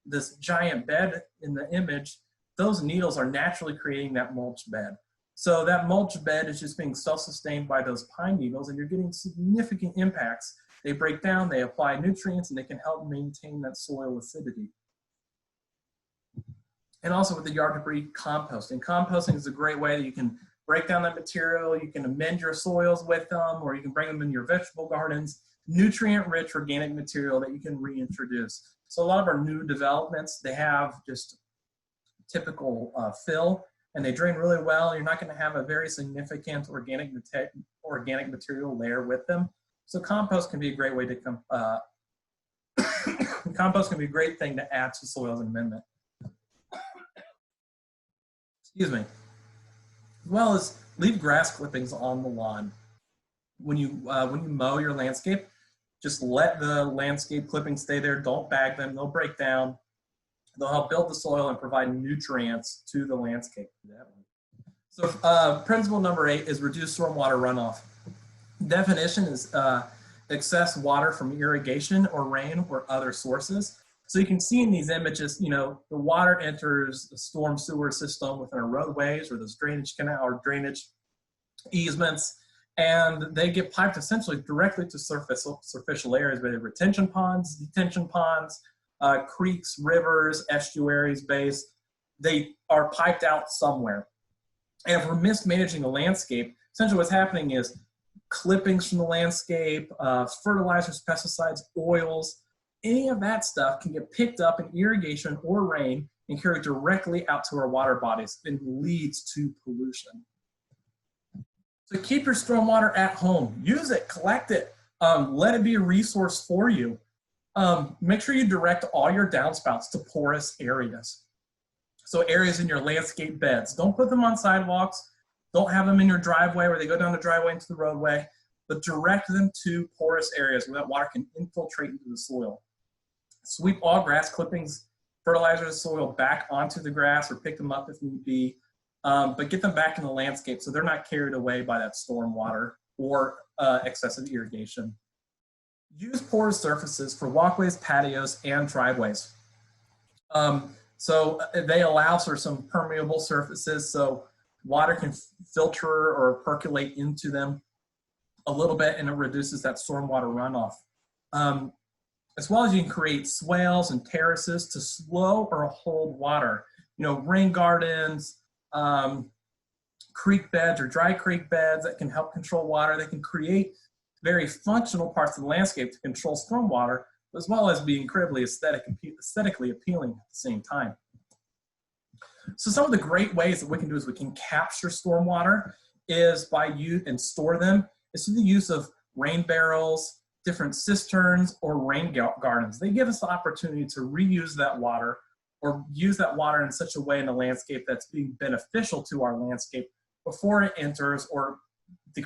this giant bed in the image, those needles are naturally creating that mulch bed. So that mulch bed is just being self-sustained by those pine needles, and you're getting significant impacts. They break down, they apply nutrients, and they can help maintain that soil acidity. And also with the yard debris, composting. Composting is a great way that you can break down that material, you can amend your soils with them, or you can bring them in your vegetable gardens, nutrient-rich organic material that you can reintroduce. So a lot of our new developments, they have just typical fill, and they drain really well. You're not going to have a very significant organic material layer with them. So compost can be a great way to compost can be a great thing to add to soils and amendment. Excuse me. As well as leave grass clippings on the lawn. When you mow your landscape, just let the landscape clippings stay there. Don't bag them. They'll break down. They'll help build the soil and provide nutrients to the landscape. So principle number 8 is reduce stormwater runoff. Definition is excess water from irrigation or rain or other sources. So you can see in these images, the water enters the storm sewer system within our roadways or those drainage canal or drainage easements, and they get piped essentially directly to superficial areas, whether retention ponds, detention ponds, creeks, rivers, estuaries, bays. They are piped out somewhere. And if we're mismanaging the landscape, essentially what's happening is clippings from the landscape, fertilizers, pesticides, oils, any of that stuff can get picked up in irrigation or rain and carried directly out to our water bodies and leads to pollution. So keep your stormwater at home. Use it, collect it, let it be a resource for you. Make sure you direct all your downspouts to porous areas. So areas in your landscape beds. Don't put them on sidewalks. Don't have them in your driveway where they go down the driveway into the roadway, but direct them to porous areas where that water can infiltrate into the soil. Sweep all grass clippings fertilize the soil back onto the grass or pick them up if need be, but get them back in the landscape so they're not carried away by that storm water or excessive irrigation. Use porous surfaces for walkways, patios, and driveways. So they allow for some permeable surfaces so water can filter or percolate into them a little bit, and it reduces that stormwater runoff. As well as you can create swales and terraces to slow or hold water. You know, rain gardens, creek beds or dry creek beds that can help control water. They can create very functional parts of the landscape to control stormwater, as well as be incredibly aesthetically appealing at the same time. So some of the great ways that we can do is we can capture stormwater is by use and store them is through the use of rain barrels, different cisterns, or rain gardens. They give us the opportunity to reuse that water or use that water in such a way in the landscape that's being beneficial to our landscape before it enters, or to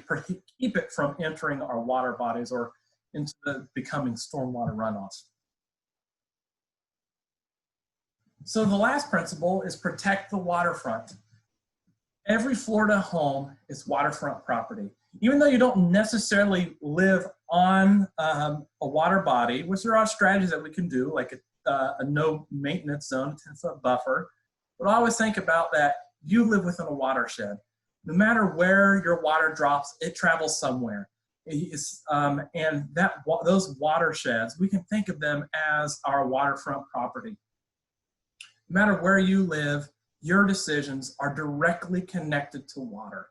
keep it from entering our water bodies or into the becoming stormwater runoff. So the last principle is protect the waterfront. Every Florida home is waterfront property. Even though you don't necessarily live on a water body, which there are strategies that we can do, like a no maintenance zone, 10-foot buffer, but always think about that you live within a watershed. No matter where your water drops, it travels somewhere. And those watersheds, we can think of them as our waterfront property. No matter where you live, your decisions are directly connected to water.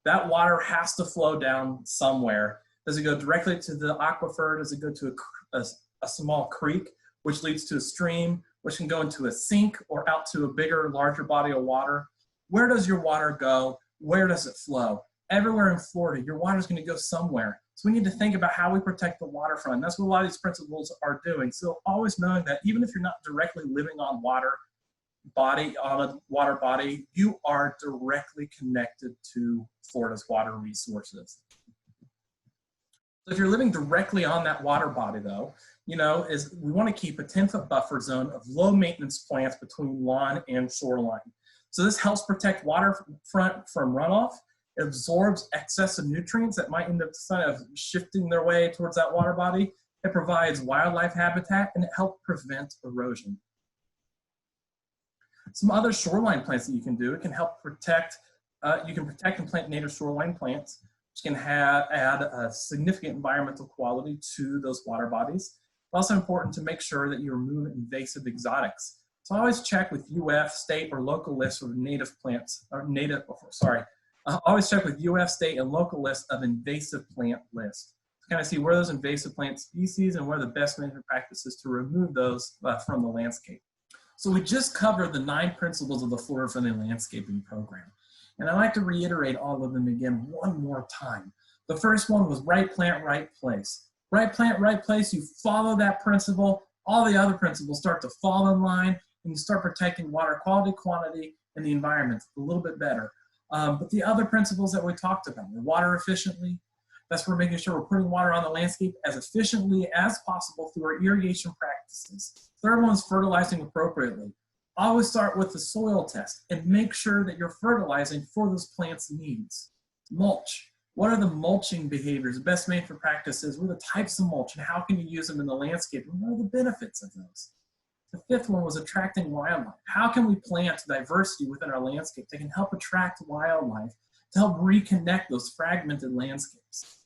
That water has to flow down somewhere. Does it go directly to the aquifer? Does it go to a small creek, which leads to a stream, which can go into a sink or out to a bigger, larger body of water? Where does your water go? Where does it flow? Everywhere in Florida, your water is going to go somewhere. So we need to think about how we protect the waterfront. That's what a lot of these principles are doing. So always knowing that even if you're not directly living on a water body, you are directly connected to Florida's water resources. So if you're living directly on that water body though, we want to keep a 10-foot buffer zone of low maintenance plants between lawn and shoreline. So this helps protect waterfront from runoff. It absorbs excess of nutrients that might end up kind of shifting their way towards that water body. It provides wildlife habitat, and it helps prevent erosion. Some other shoreline plants that you can do, it can help protect, you can protect and plant native shoreline plants, which can add a significant environmental quality to those water bodies. It's also important to make sure that you remove invasive exotics. So always check with UF, state, or local lists of native plants, always check with UF, state, and local lists of invasive plant lists to kind of see where those invasive plant species and where the best management practices to remove those from the landscape. So we just covered the 9 principles of the Florida-Friendly Landscaping Program. And I'd like to reiterate all of them again one more time. The first one was right plant, right place. Right plant, right place, you follow that principle, all the other principles start to fall in line, and you start protecting water quality, quantity, and the environment a little bit better. But the other principles that we talked about, water efficiently, that's where making sure we're putting water on the landscape as efficiently as possible through our irrigation practices. Third one is fertilizing appropriately. Always start with the soil test and make sure that you're fertilizing for those plants' needs. Mulch. What are the mulching behaviors, the best management practices? What are the types of mulch and how can you use them in the landscape? And what are the benefits of those? The fifth one was attracting wildlife. How can we plant diversity within our landscape that can help attract wildlife to help reconnect those fragmented landscapes?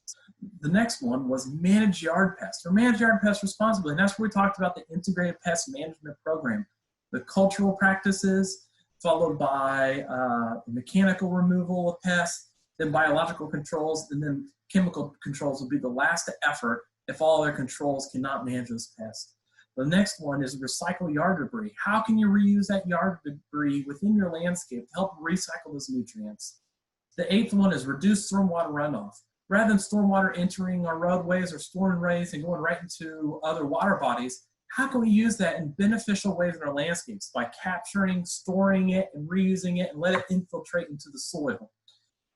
The next one was manage yard pests, or manage yard pests responsibly. And that's where we talked about the integrated pest management program. The cultural practices, followed by mechanical removal of pests, then biological controls, and then chemical controls will be the last effort if all other controls cannot manage those pests. The next one is recycle yard debris. How can you reuse that yard debris within your landscape to help recycle those nutrients? The eighth one is reduce stormwater runoff. Rather than stormwater entering our roadways or storm drains and going right into other water bodies, how can we use that in beneficial ways in our landscapes by capturing, storing it, and reusing it and let it infiltrate into the soil?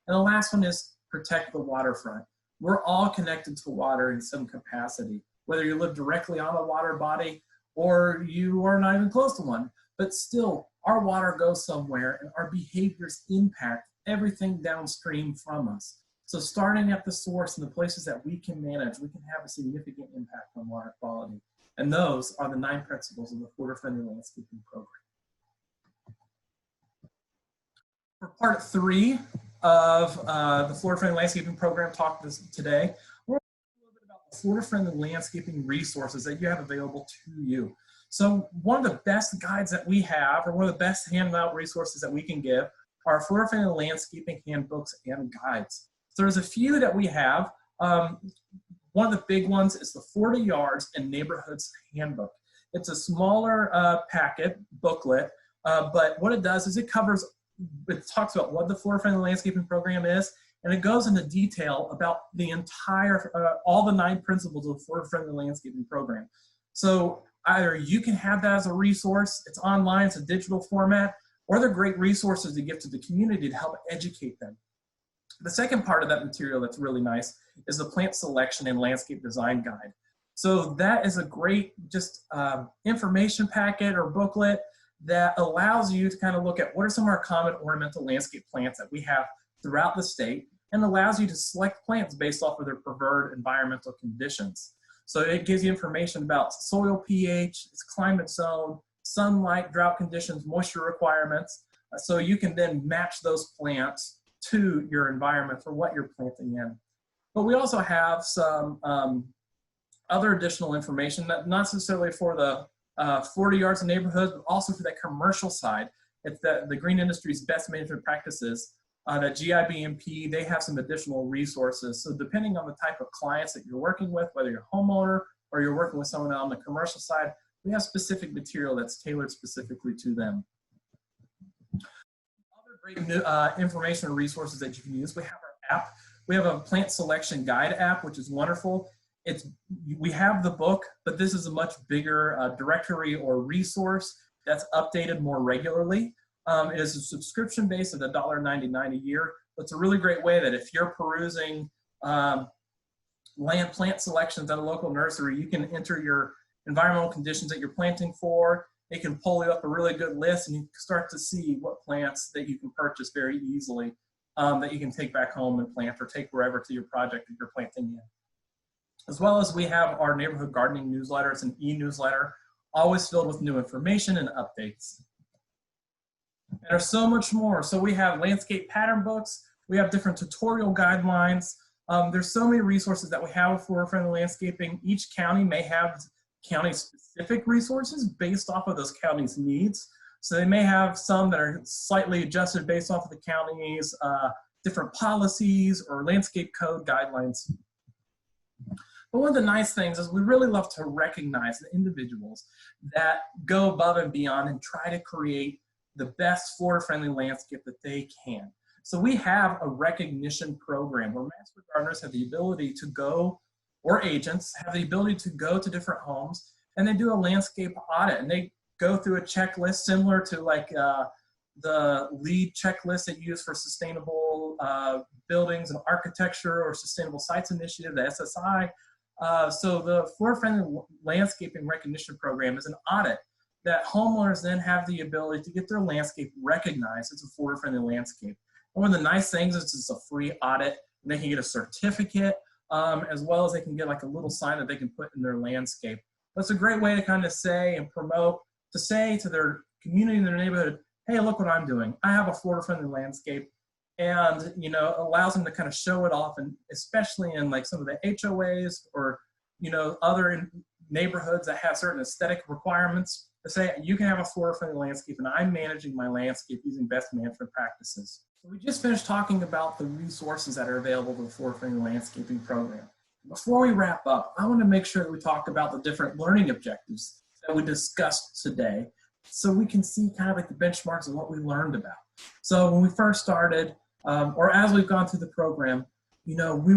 And the last one is protect the waterfront. We're all connected to water in some capacity. Whether you live directly on a water body or you are not even close to one. But still, our water goes somewhere and our behaviors impact everything downstream from us. So starting at the source and the places that we can manage, we can have a significant impact on water quality. And those are the 9 principles of the Florida-Friendly Landscaping Program. For part 3 of the Florida-Friendly Landscaping Program talk today, we're going to talk a little bit about the Florida-Friendly Landscaping resources that you have available to you. So one of the best guides that we have, or one of the best handout resources that we can give, are Florida-Friendly Landscaping handbooks and guides. So there's a few that we have. One of the big ones is the Florida Yards and Neighborhoods Handbook. It's a smaller booklet, but what it does is it talks about what the Florida-Friendly Landscaping Program is, and it goes into detail about the entire, all the 9 principles of the Florida-Friendly Landscaping Program. So either you can have that as a resource, it's online, it's a digital format, or they're great resources to give to the community to help educate them. The second part of that material that's really nice is the Plant Selection and Landscape Design Guide. So that is a great information packet or booklet that allows you to kind of look at what are some of our common ornamental landscape plants that we have throughout the state, and allows you to select plants based off of their preferred environmental conditions. So it gives you information about soil pH, its climate zone, sunlight, drought conditions, moisture requirements, so you can then match those plants to your environment for what you're planting in. But we also have some other additional information, not necessarily for the Florida Yards and Neighborhoods, but also for that commercial side. It's the green industry's best management practices. That GIBMP, they have some additional resources. So depending on the type of clients that you're working with, whether you're a homeowner or you're working with someone on the commercial side, we have specific material that's tailored specifically to them. Great information and resources that you can use. We have our app. We have a plant selection guide app, which is wonderful. We have the book, but this is a much bigger directory or resource that's updated more regularly. It is a subscription base of $1.99 a year. But it's a really great way that if you're perusing plant selections at a local nursery, you can enter your environmental conditions that you're planting for. It can pull you up a really good list, and you can start to see what plants that you can purchase very easily that you can take back home and plant, or take wherever to your project that you're planting in. As well as we have our neighborhood gardening newsletter. It's an e-newsletter, always filled with new information and updates. And there's so much more. So we have landscape pattern books. We have different tutorial guidelines. There's so many resources that we have for friendly landscaping. Each county may have county-specific resources based off of those counties' needs. So they may have some that are slightly adjusted based off of the county's different policies or landscape code guidelines. But one of the nice things is we really love to recognize the individuals that go above and beyond and try to create the best Florida-friendly landscape that they can. So we have a recognition program where master gardeners have the ability to go, or agents have the ability to go to different homes, and they do a landscape audit, and they go through a checklist similar to like the LEED checklist that you use for sustainable buildings and architecture, or sustainable sites initiative, the SSI. So the Florida-Friendly Landscaping Recognition Program is an audit that homeowners then have the ability to get their landscape recognized as a Florida-friendly landscape. And one of the nice things is it's a free audit, and they can get a certificate, as well as they can get like a little sign that they can put in their landscape. But it's a great way to kind of say and promote, to say to their community and their neighborhood, hey, look what I'm doing. I have a Florida-friendly landscape. And, you know, allows them to kind of show it off, and especially in like some of the HOAs or, you know, other neighborhoods that have certain aesthetic requirements, to say you can have a Florida-friendly landscape, and I'm managing my landscape using best management practices. So we just finished talking about the resources that are available to the Florida-Friendly Landscaping Program. Before we wrap up, I want to make sure that we talk about the different learning objectives that we discussed today, so we can see kind of like the benchmarks of what we learned about. So when we first started, or as we've gone through the program, you know, we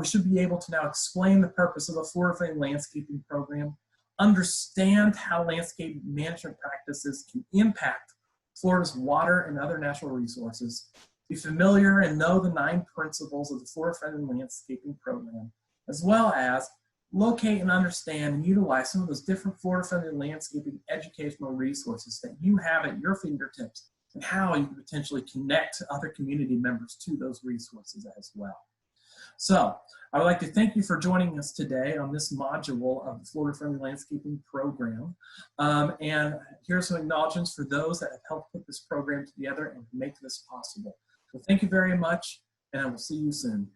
should be able to now explain the purpose of the Florida-Friendly Landscaping Program, understand how landscape management practices can impact Florida's water and other natural resources, be familiar and know the 9 principles of the Florida-Friendly Landscaping Program, as well as locate and understand and utilize some of those different Florida-friendly landscaping educational resources that you have at your fingertips, and how you can potentially connect other community members to those resources as well. So I would like to thank you for joining us today on this module of the Florida-friendly landscaping program. And here's some acknowledgements for those that have helped put this program together and make this possible. So thank you very much, and I will see you soon.